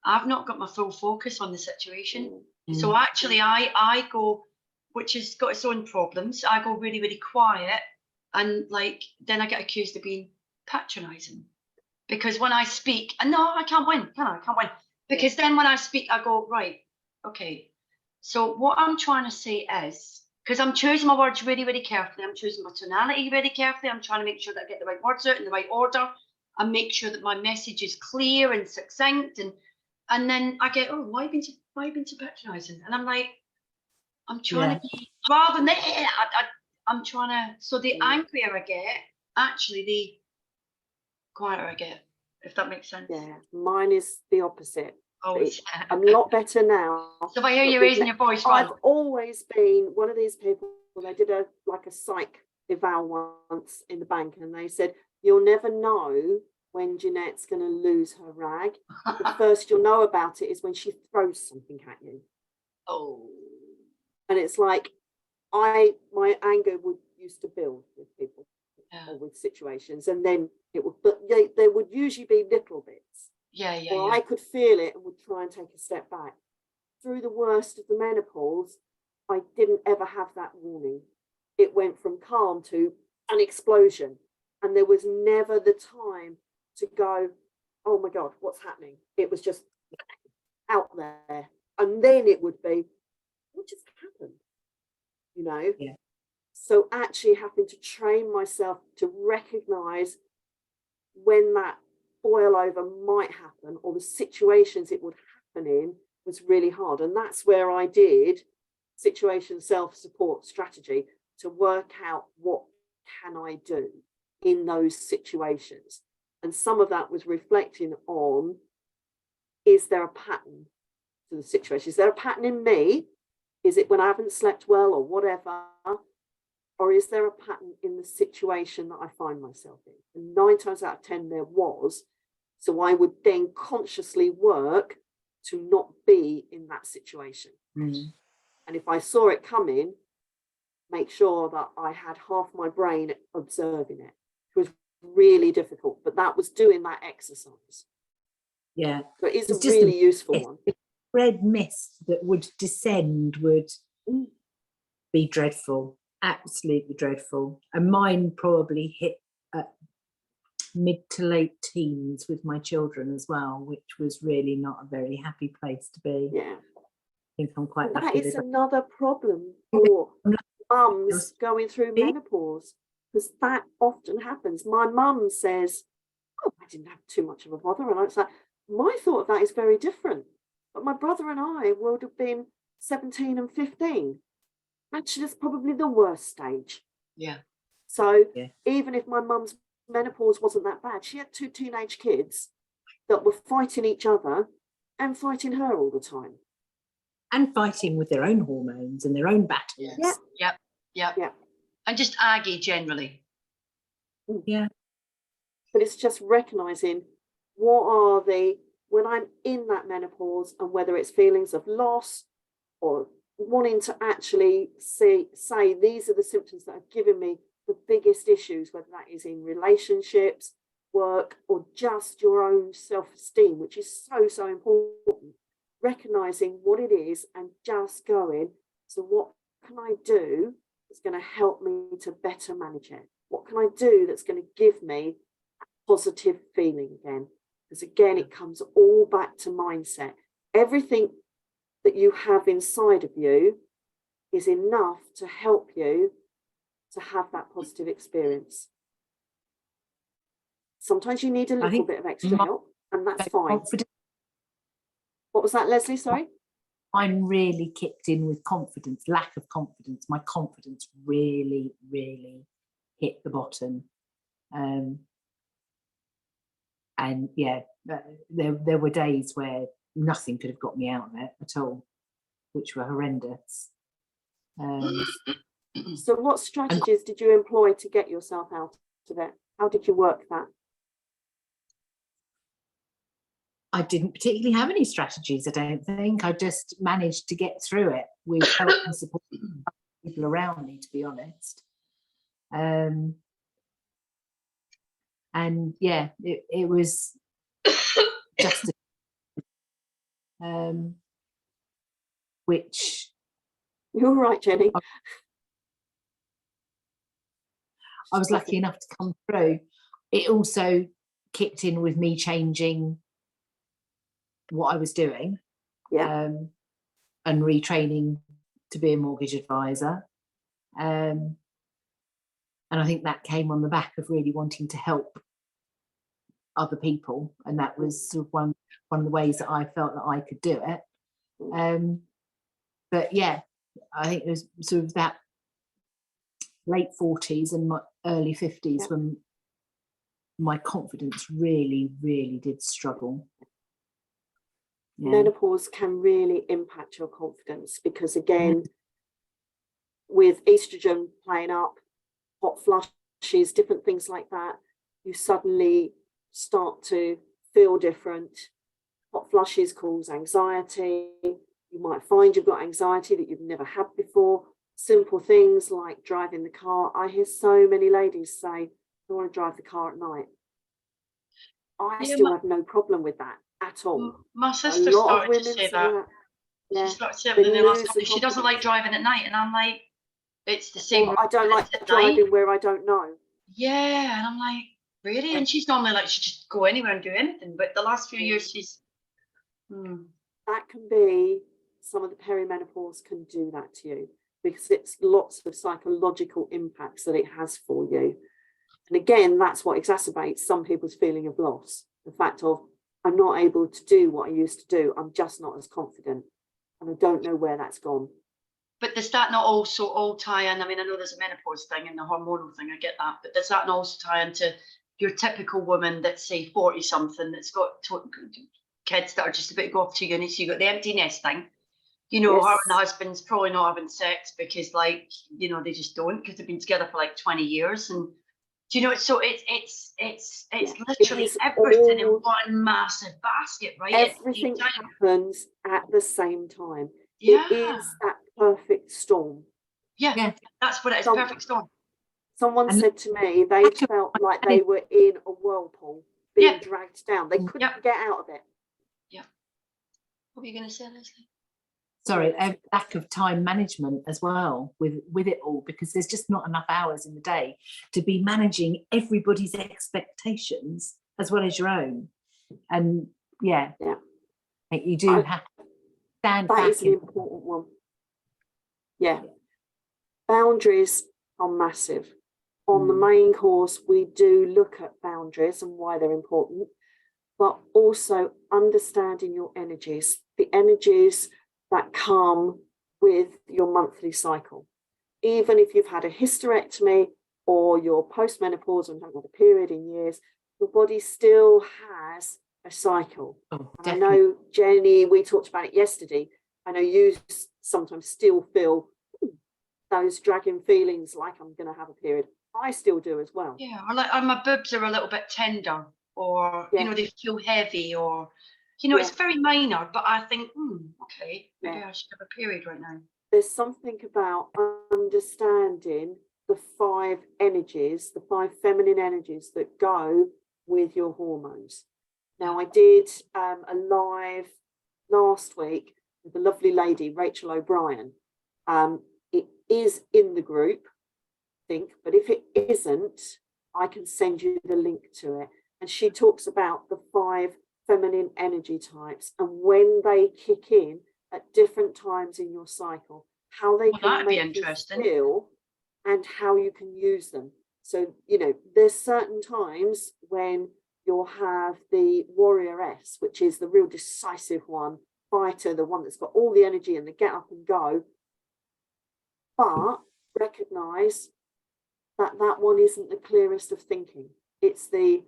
I've not got my full focus on the situation.
Mm.
So actually I go, which has got its own problems, I go really, really quiet, and like then I get accused of being patronizing. Because when I speak, and no, I can't win, can I? I can't win. Because then when I speak, I go, right, okay. So what I'm trying to say is, because I'm choosing my words really, really carefully, I'm choosing my tonality really carefully, I'm trying to make sure that I get the right words out in the right order, and make sure that my message is clear and succinct, and then I get, oh, why have you been so patronizing? And I'm like, I'm trying to be, rather than I'm trying to, so the angrier I get, actually the quieter I get, if that makes sense.
Yeah, mine is the opposite.
Oh,
I'm a lot better now.
so if I hear
but
you
with
raising your voice,
I've
right?
always been one of these people. They did a psych eval once in the bank, and they said you'll never know when Jeanette's going to lose her rag. The first you'll know about it is when she throws something at you.
Oh.
And it's like my anger used to build with people or with situations, and then it would, but they would usually be little bits. Or I could feel it and would try and take a step back. Through the worst of the menopause, I didn't ever have that warning. It went from calm to an explosion. And there was never the time to go, oh my God, what's happening? It was just out there. And then it would be, what just happened? You know?
Yeah.
So actually having to train myself to recognize when that boil over might happen, or the situations it would happen in, was really hard. And that's where I did situation self-support strategy to work out what can I do in those situations. And some of that was reflecting on, is there a pattern to the situation? Is there a pattern in me? Is it when I haven't slept well or whatever? Or is there a pattern in the situation that I find myself in? And 9 times out of 10 there was. So I would then consciously work to not be in that situation.
Mm.
And if I saw it coming, make sure that I had half my brain observing it. It was really difficult, but that was doing that exercise.
Yeah.
So it's
It's
a
just
really useful one.
Red mist that would descend would be dreadful, absolutely dreadful. And mine probably hit at mid to late teens with my children as well, which was really not a very happy place to be.
Yeah.
I think I'm quite
That
lucky.
is another problem for mums going through menopause, because that often happens. My mum says, oh, I didn't have too much of a bother. And I was like, my thought of that is very different. But my brother and I would have been 17 and 15. Actually, that's probably the worst stage.
Yeah.
So even if my mum's menopause wasn't that bad, she had 2 teenage kids that were fighting each other and fighting her all the time.
And fighting with their own hormones and their own battles.
Yeah. And just Aggie generally.
Yeah.
But it's just recognizing when I'm in that menopause, and whether it's feelings of loss or wanting to actually say these are the symptoms that are giving me the biggest issues, whether that is in relationships, work, or just your own self-esteem, which is so important. Recognizing what it is and just going, so what can I do that's going to help me to better manage it? What can I do that's going to give me a positive feeling again? Because again, it comes all back to mindset. Everything that you have inside of you is enough to help you to have that positive experience. Sometimes you need a little bit of extra help, and that's fine. What was that, Leslie? Sorry?
I'm really kicked in with confidence, lack of confidence. My confidence really, really hit the bottom. And yeah, there were days where nothing could have got me out of it at all, which were horrendous.
So what strategies did you employ to get yourself out of it? How did you work that?
I didn't particularly have any strategies, I don't think. I just managed to get through it with help and support people around me, to be honest. And yeah, it was just which
You're right, Jenny.
I was lucky enough to come through. It also kicked in with me changing what I was doing,
Yeah.
and retraining to be a mortgage advisor. And I think that came on the back of really wanting to help other people, and that was sort of one of the ways that I felt that I could do it. But yeah, I think it was sort of that late 40s and my early 50s when my confidence really, really did struggle. Yeah.
Menopause can really impact your confidence because, again, with estrogen playing up, hot flushes, different things like that, you suddenly start to feel different. Hot flushes cause anxiety. You might find you've got anxiety that you've never had before. Simple things like driving the car. I hear so many ladies say, I want to drive the car at night. I still have no problem with that at all.
My
A
sister
lot of
started to
women
say
say
that.
Yeah.
She started saying
They
in the last
lose
couple,
the
she doesn't like
confidence.
driving at night, and I'm like, it's the same.
Or I don't like
at
driving
night.
where I don't know.
Yeah, and I'm like, really? And she's normally like, she just go anywhere and do anything. But the last few years, she's.
That can be, some of the perimenopause can do that to you because it's lots of psychological impacts that it has for you. And again, that's what exacerbates some people's feeling of loss. The fact of, I'm not able to do what I used to do. I'm just not as confident. And I don't know where that's gone.
But does that not also all tie in? I mean, I know there's a menopause thing and the hormonal thing, I get that. But does that not also tie into your typical woman that's, say, 40 something, that's got kids that are just about to go off to uni? So you've got the empty nest thing. You know, her and the husband's probably not having sex because, like, you know, they just don't, because they've been together for like 20 years. And do you know, so it's literally everything in one massive basket, right?
Everything happens at the same time.
Yeah.
It is that perfect storm.
Yeah, that's what it is, perfect storm.
Someone said to me they felt like they were in a whirlpool being dragged down. They couldn't get out of it.
Yeah. What were you going to say, Leslie?
Sorry, a lack of time management as well with it all, because there's just not enough hours in the day to be managing everybody's expectations as well as your own. And you do have to stand back.
That is an important one. Yeah. Boundaries are massive. On the main course, we do look at boundaries and why they're important, but also understanding your energies, the energies that come with your monthly cycle. Even if you've had a hysterectomy or you're postmenopause and haven't had a period in years, your body still has a cycle. I know, Jenny, we talked about it yesterday. I know you sometimes still feel those dragging feelings like I'm going to have a period. I still do as well.
Yeah, or like my boobs are a little bit tender, or you know, they feel heavy, or you know, it's very minor, but I think, okay, maybe I should have a period right now.
There's something about understanding the 5 energies, the 5 feminine energies that go with your hormones. Now, I did a live last week with a lovely lady, Rachel O'Brien. It is in the group, I think, but if it isn't, I can send you the link to it. And she talks about the 5 feminine energy types and when they kick in at different times in your cycle, how they can make you feel and how you can use them. So, you know, there's certain times when you'll have the warrioress, which is the real decisive one, fighter, the one that's got all the energy and the get up and go, but recognize that that one isn't the clearest of thinking. It's the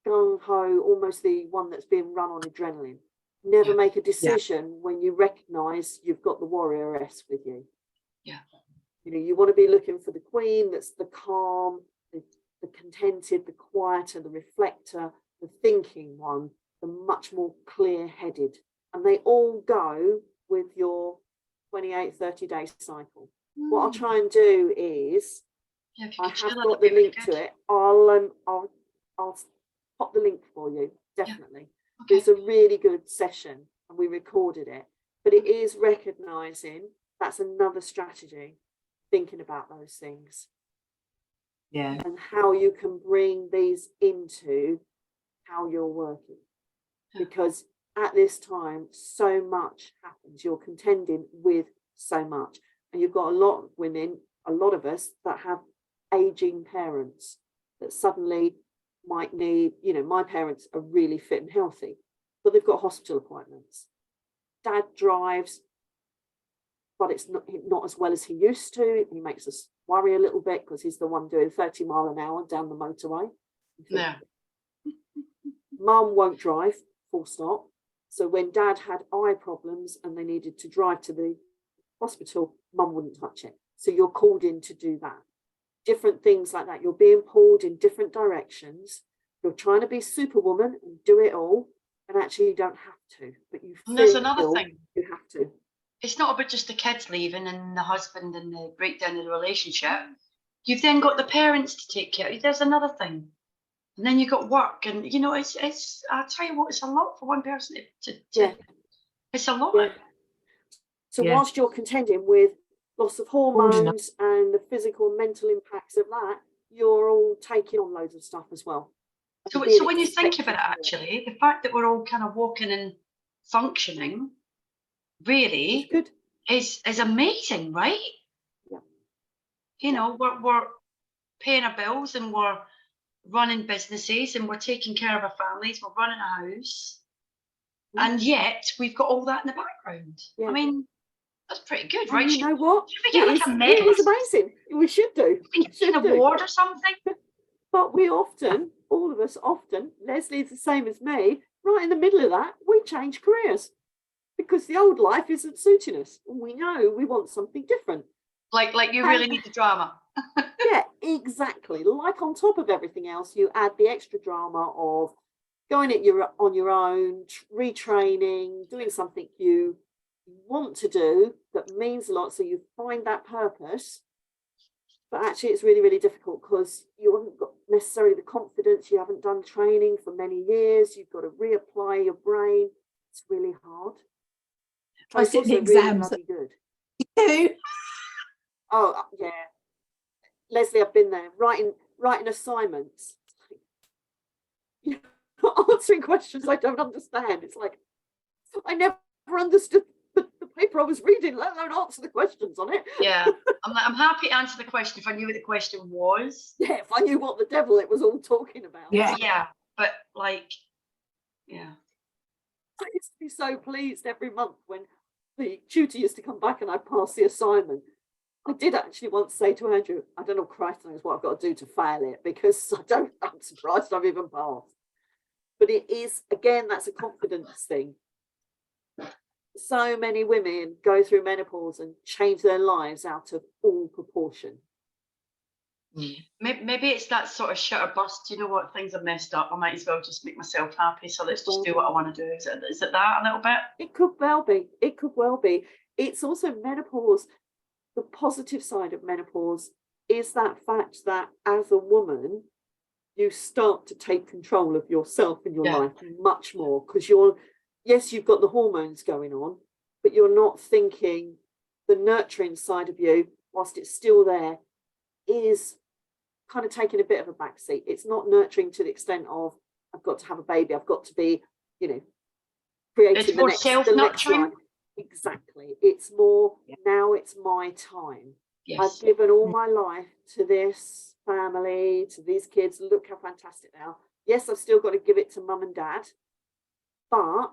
gung-ho, almost the one that's being run on adrenaline. Never make a decision when you recognize you've got the warrioress with you.
Yeah.
You know, you want to be looking for the queen that's the calm, the contented, the quieter, the reflector, the thinking one, the much more clear-headed. And they all go with your 28, 30-day cycle. What I'll try and do is, I have got the link to it. I'll pop the link for you, definitely. It's a really good session and we recorded it. But it is recognizing that's another strategy, thinking about those things.
Yeah.
And how you can bring these into how you're working. Because at this time, so much happens. You're contending with so much. And you've got a lot of women, a lot of us that have aging parents that suddenly might need, you know, my parents are really fit and healthy, but they've got hospital appointments. Dad drives, but it's not as well as he used to. He makes us worry a little bit because he's the one doing 30 mile an hour down the motorway.
Yeah.
Mum won't drive, full stop. So when Dad had eye problems and they needed to drive to the hospital, Mum wouldn't touch it. So you're called in to do that. Different things like that. You're being pulled in different directions. You're trying to be Superwoman and do it all, and actually you don't have to. But you
And there's
feel
another thing.
you have to.
It's not about just the kids leaving and the husband and the breakdown of the relationship. You've then got the parents to take care of. There's another thing. And then you've got work, and you know, it's I'll tell you what, it's a lot for one person to
Yeah.
It's a lot.
Yeah. So
Yeah.
whilst you're contending with loss of hormones and the physical and mental impacts of that, you're all taking on loads of stuff as well.
So
And being
when you think
expected
about it,
to do
actually, the fact that we're all kind of walking and functioning really
it's good.
is amazing, right?
Yeah.
You know, we're paying our bills and we're running businesses and we're taking care of our families, we're running a house, and yet we've got all that in the background.
Yeah.
I mean, that's pretty good,
And
right?
you know what?
Should we get like a
It
medal?
is amazing. We should do.
We
We
get an
should do.
award or something?
But we often, all of us often, Leslie's the same as me, right in the middle of that, we change careers because the old life isn't suiting us. And we know we want something different.
Like you really need the drama.
Yeah, exactly. Like on top of everything else, you add the extra drama of going on your own, retraining, doing something you want to do that means a lot. So you find that purpose. But actually, it's really, really difficult because you haven't got necessarily the confidence. You haven't done training for many years. You've got to reapply your brain. It's really hard.
Try
It's
sitting the
also really
exams.
bloody good.
Too.
Oh, yeah. Leslie, I've been there, writing assignments. You're not answering questions I don't understand. It's like, I never understood the paper I was reading, let alone answer the questions on it.
Yeah, I'm happy to answer the question if I knew what the question was.
Yeah, if I knew what the devil it was all talking about.
Yeah.
Yeah, but like, yeah.
I used to be so pleased every month when the tutor used to come back and I'd pass the assignment. I did actually once say to Andrew, I don't know, Christ knows what I've got to do to fail it because I'm surprised I've even passed. But it is, again, that's a confidence thing. So many women go through menopause and change their lives out of all proportion.
Maybe it's that sort of shut or bust. You know what? Things are messed up. I might as well just make myself happy. So let's just do what I want to do. Is it that a little bit?
It could well be. It could well be. It's also menopause. The positive side of menopause is that fact that as a woman, you start to take control of yourself and your life much more because yes, you've got the hormones going on, but you're not thinking the nurturing side of you, whilst it's still there, is kind of taking a bit of a backseat. It's not nurturing to the extent of I've got to have a baby, I've got to be, creating
It's more self-nurturing.
Exactly. It's more now it's my time.
Yes.
I've given all my life to this family, to these kids. Look how fantastic they are. Yes, I've still got to give it to mum and dad, but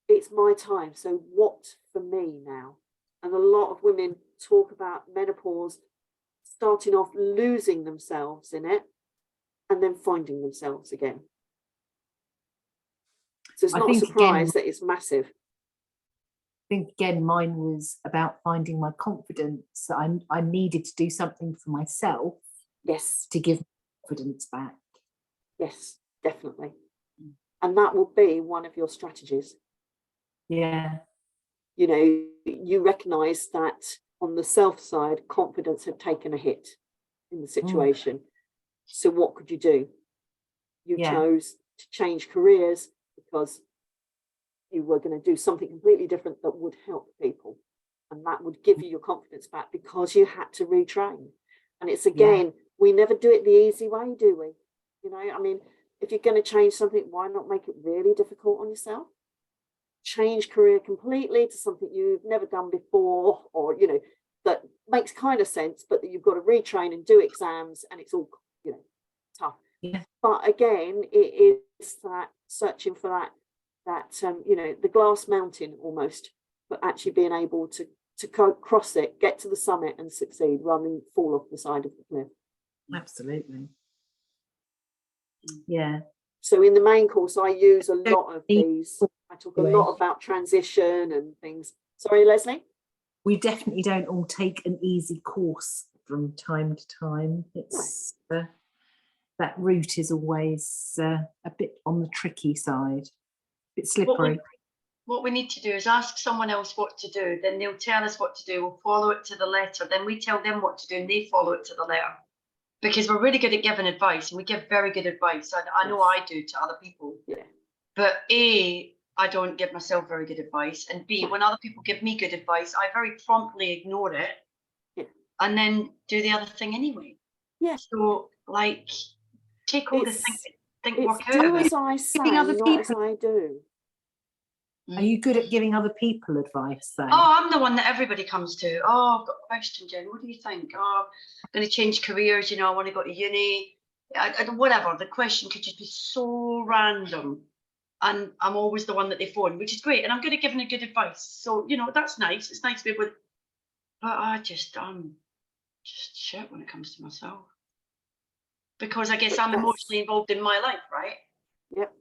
it's my time. So what for me now? And a lot of women talk about menopause starting off losing themselves in it and then finding themselves again. So it's not a surprise that it's massive.
I think again, mine was about finding my confidence. I needed to do something for myself.
Yes.
To give confidence back.
Yes, definitely. And that will be one of your strategies.
Yeah.
You recognise that on the self side, confidence had taken a hit in the situation. So what could you do? You chose to change careers because you were going to do something completely different that would help people, and that would give you your confidence back because you had to retrain. And it's again, we never do it the easy way, do we? You know, I mean, if you're going to change something, why not make it really difficult on yourself? Change career completely to something you've never done before, or, you know, that makes kind of sense, but that you've got to retrain and do exams, and it's all, you know, tough.
Yeah.
But again, it is that searching for that you know, the glass mountain almost, but actually being able to cross it, get to the summit and succeed rather than fall off the side of the cliff.
Absolutely. Yeah.
So in the main course, I use a lot of these. I talk a lot about transition and things. Sorry, Leslie?
We definitely don't all take an easy course from time to time. It's that route is always a bit on the tricky side, a bit slippery.
What we need to do is ask someone else what to do, then they'll tell us what to do, we'll follow it to the letter, then we tell them what to do and they follow it to the letter. Because we're really good at giving advice, and we give very good advice. I know I do to other people.
Yeah.
But A, I don't give myself very good advice, and B, when other people give me good advice, I very promptly ignore it and then do the other thing anyway.
Yeah.
So, like, take all the think work out
do
of it.
as I say,
other
not
people
as I do.
Are you good at giving other people advice then?
Oh, I'm the one that everybody comes to. Oh, I've got a question, Jen. What do you think? Oh, I'm going to change careers. You know, I want to go to uni. Whatever. The question could just be so random. And I'm always the one that they phone, which is great. And I'm good at giving a good advice. So, you know, that's nice. It's nice to be able to, but I'm just shit when it comes to myself. Because I guess I'm emotionally involved in my life, right?
Yep.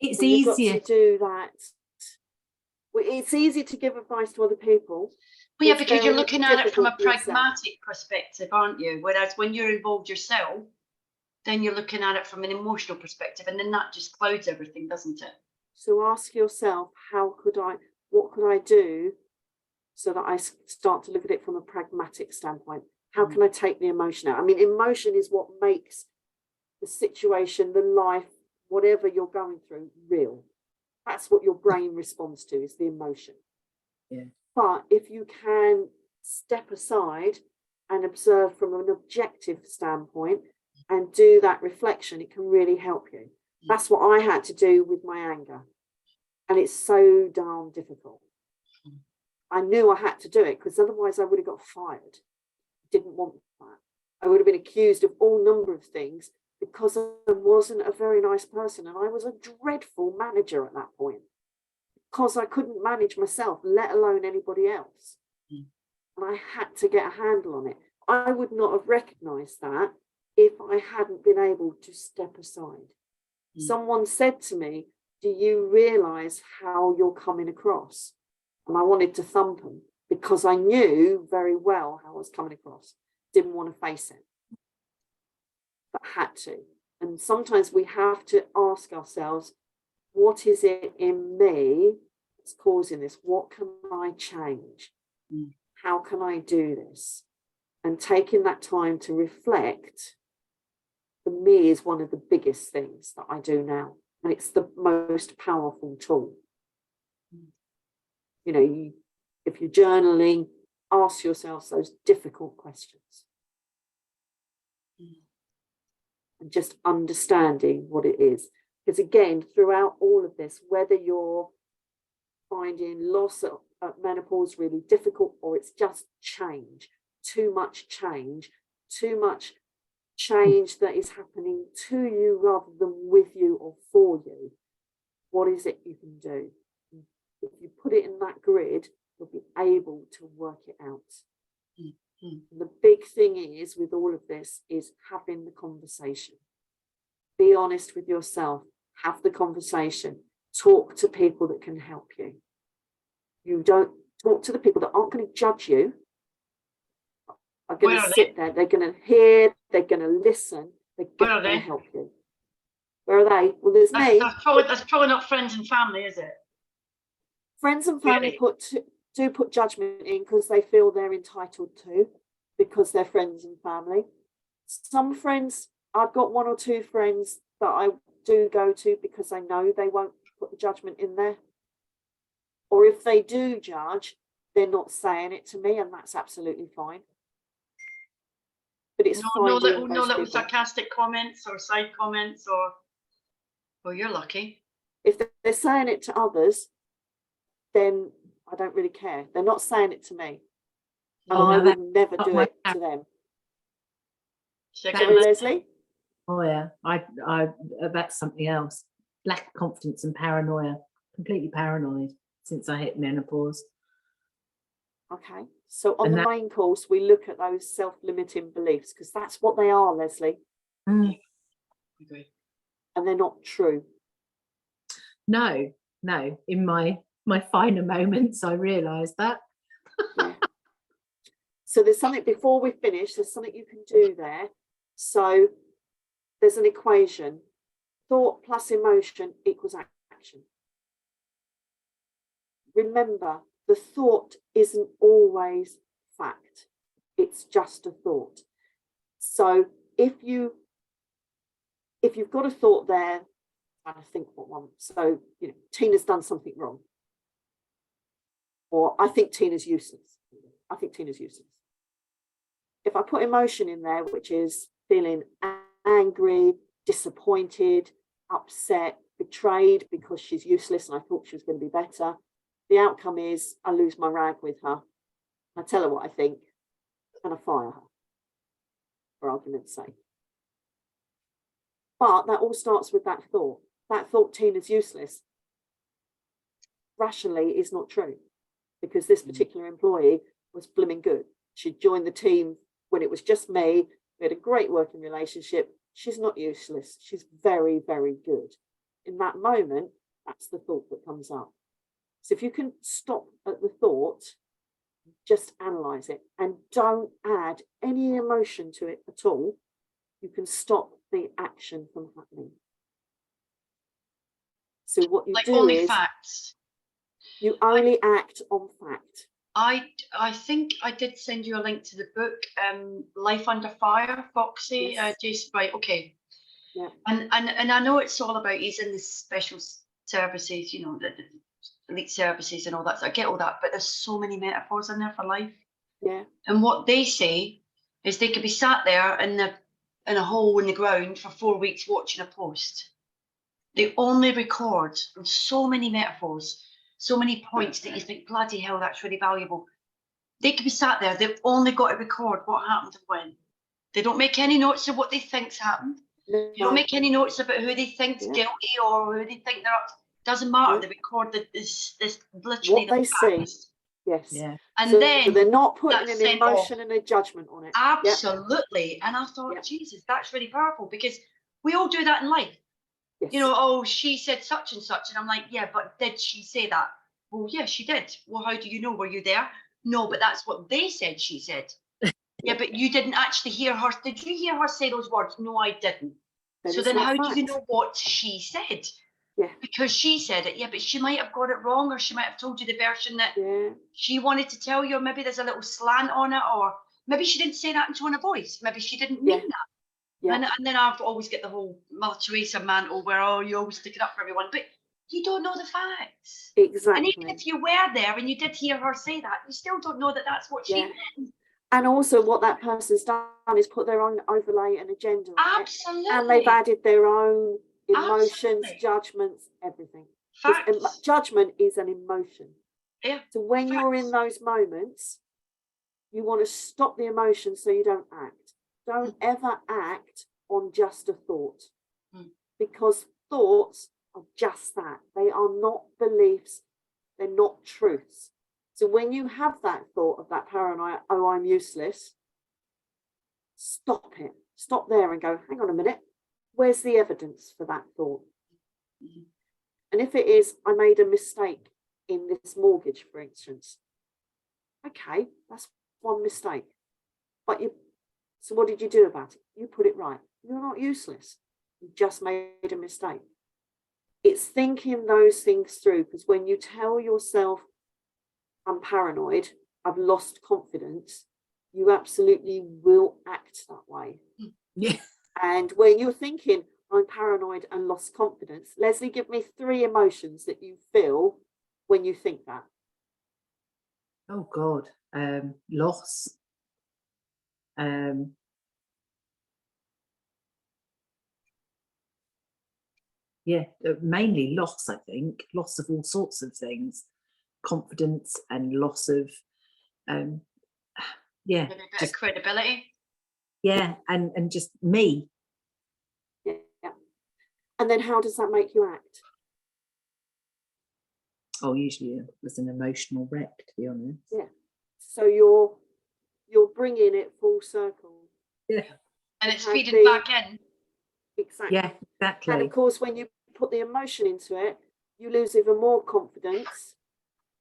It's
easier.
easier
to do that. Well, it's easy to give advice to other people.
Well, yeah, because you're looking at it from a
difficult for
pragmatic perspective, aren't you? Whereas when you're involved yourself, then you're looking at it from an emotional perspective, and then that just clouds everything, doesn't it?
So ask yourself, what could I do so that I start to look at it from a pragmatic standpoint? How can I take the emotion out? I mean, emotion is what makes the situation, the life, whatever you're going through, real. That's what your brain responds to, is the emotion.
Yeah.
But if you can step aside and observe from an objective standpoint and do that reflection, it can really help you. That's what I had to do with my anger. And it's so darn difficult. I knew I had to do it because otherwise I would have got fired. Didn't want that. I would have been accused of all number of things because I wasn't a very nice person, and I was a dreadful manager at that point because I couldn't manage myself, let alone anybody else. And I had to get a handle on it. I would not have recognized that if I hadn't been able to step aside. Someone said to me, do you realize how you're coming across? And I wanted to thump them because I knew very well how I was coming across. Didn't want to face it, but had to. And sometimes we have to ask ourselves, what is it in me that's causing this? What can I change? How can I do this? And taking that time to reflect, for me, is one of the biggest things that I do now. And it's the most powerful tool. You know, if you're journaling, ask yourself those difficult questions. And just understanding what it is. Because again, throughout all of this, whether you're finding loss at menopause really difficult, or it's just change, too much change that is happening to you rather than with you or for you, what is it you can do? If you put it in that grid, you'll be able to work it out. The big thing is with all of this is having the conversation. Be honest with yourself, have the conversation, talk to people that can help you. You don't talk to the people that aren't going to judge you, are going to sit there, they're going to hear, they're going to listen, they're going to help you. Where are they? Well, there's me.
That's probably not friends and family, is it?
Friends and family do put judgment in because they feel they're entitled to, because they're friends and family. Some friends, I've got one or two friends that I do go to because I know they won't put the judgment in there. Or if they do judge, they're not saying it to me, and that's absolutely fine. But it's
No
finding
little, no
those
little
people.
sarcastic comments or side comments or, well, you're lucky.
If they're saying it to others, then I don't really care. They're not saying it to me. And
Oh,
I
now
would never
not
do
my
it to them.
Second
Sorry,
one.
Leslie?
Oh yeah, I that's something else. Lack of confidence and paranoia. Completely paranoid since I hit menopause.
Okay. So on
And
the
that-
main course, we look at those self-limiting beliefs, because that's what they are, Leslie,
Agree.
and they're not true.
No, in my finer moments, I realised that.
Yeah. So there's something, before we finish, there's something you can do there. So there's an equation. Thought plus emotion equals action. Remember, the thought isn't always fact. It's just a thought. So if you've got a thought there, I think what one. So, you know, Tina's done something wrong. Or I think Tina's useless. I think Tina's useless. If I put emotion in there, which is feeling angry, disappointed, upset, betrayed because she's useless and I thought she was going to be better, the outcome is I lose my rag with her. I tell her what I think and I fire her, for argument's sake. But that all starts with that thought. That thought, Tina's useless, rationally is not true, because this particular employee was blooming good. She joined the team when it was just me. We had a great working relationship. She's not useless. She's very, very good. In that moment, that's the thought that comes up. So if you can stop at the thought, just analyze it and don't add any emotion to it at all, you can stop the action from happening. So what you
Like
do
only
is
facts.
you only act on fact.
I think I did send you a link to the book, Life Under Fire, Foxy.
Yes.
Jason, right, okay.
Yeah.
And I know it's all about he's in the special services, you know, the elite services and all that. So I get all that, but there's so many metaphors in there for life.
Yeah.
And what they say is they could be sat there in a hole in the ground for 4 weeks watching a post. They only record from so many metaphors, so many points that you think, bloody hell, that's really valuable. They could be sat there, they've only got to record what happened and when. They don't make any notes of what they think's happened.
No,
They don't make any notes about who they think's
Yeah.
guilty or who they think they're up. Doesn't matter.
Yeah.
They record this literally
what they see.
facts.
Yes.
Yeah.
And
So
then
they're not putting
that's
an
sent off.
emotion and a judgment on it.
Absolutely. And I thought,
Yep.
Jesus, that's really powerful, because we all do that in life.
Yes.
You know, oh, she said such and such. And I'm like, yeah, but did she say that? Well, yeah, she did. Well, how do you know? Were you there? No, but that's what they said she said. Yeah, but you didn't actually hear her. Did you hear her say those words? No, I didn't.
Then
So
it's
then
not
how do you
fact.
know what she said?
Yeah.
Because she said it. Yeah, but she might have got it wrong, or she might have told you the version that
Yeah.
she wanted to tell you, or maybe there's a little slant on it, or maybe she didn't say that in tone of voice. Maybe she didn't mean
Yeah.
that.
Yeah.
And then I've always get the whole Mother Teresa mantle where, oh, you always stick it up for everyone, but you don't know the facts.
Exactly.
And even if you were there and you did hear her say that, you still don't know that that's what she
Yeah.
meant.
And also what that person's done is put their own overlay and agenda on
Absolutely.
it. And they've added their own emotions,
Absolutely.
judgments, everything. 'Cause
Facts.
judgment is an emotion.
Yeah.
So when you're in those moments, you want to stop the emotion so you don't act. Don't ever act on just a thought, because thoughts are just that. They are not beliefs. They're not truths. So when you have that thought of that paranoia, oh, I'm useless, stop it. Stop there and go, hang on a minute. Where's the evidence for that thought? And if it is, I made a mistake in this mortgage, for instance. Okay, that's one mistake. But so what did you do about it? You put it right. You're not useless. You just made a mistake. It's thinking those things through, because when you tell yourself, I'm paranoid, I've lost confidence, you absolutely will act that way.
Yeah.
And when you're thinking, I'm paranoid and lost confidence, Leslie, give me 3 emotions that you feel when you think that?
Oh God, loss. Yeah, mainly loss. I think loss of all sorts of things, confidence and loss of, yeah,
Maybe a bit of
just
credibility.
yeah, and just me.
Yeah. And then how does that make you act?
Oh, usually it was an emotional wreck, to be honest.
Yeah. So you're bringing it full circle.
Yeah,
And
You
it's
had
feeding
the-
back in.
Exactly.
yeah,
And
exactly.
of course, when you put the emotion into it, you lose even more confidence.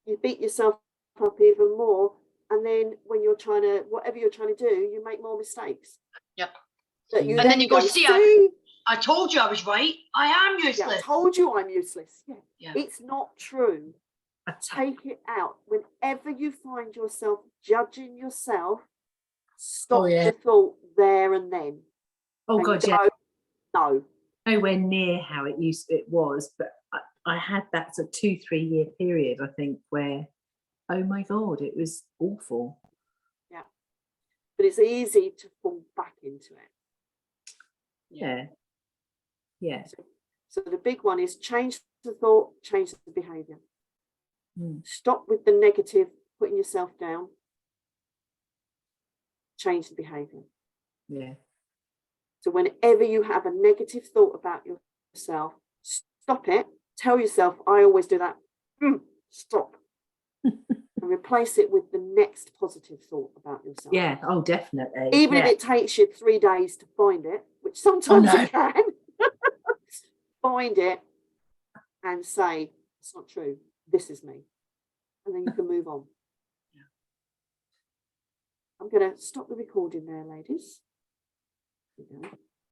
You beat yourself up even more. And then when you're trying to, whatever you're trying to do, you make more mistakes.
Yep.
That you
And then you go, see, I told you I was right. I am
yeah, I
useless.
told you I'm useless. Yeah.
Yeah.
It's not true. Take it out. Whenever you find yourself judging yourself, stop the thought there and then.
Oh
And
God,
go,
yeah.
no.
Nowhere near how it was, but I had that sort of 2-3 year period, I think, where, oh my God, it was awful.
Yeah. But it's easy to fall back into it.
Yeah. Yeah.
So the big one is change the thought, change the behavior.
Mm.
Stop with the negative, putting yourself down. Change the behavior.
Yeah.
So whenever you have a negative thought about yourself, stop it. Tell yourself, I always do that. Stop. And replace it with the next positive thought about yourself.
Yeah. Oh, definitely.
Even
yeah.
if it takes you 3 days to find it, which sometimes it can, find it and say, it's not true. This is me. And then you can move on.
Yeah.
I'm going to stop the recording there, ladies.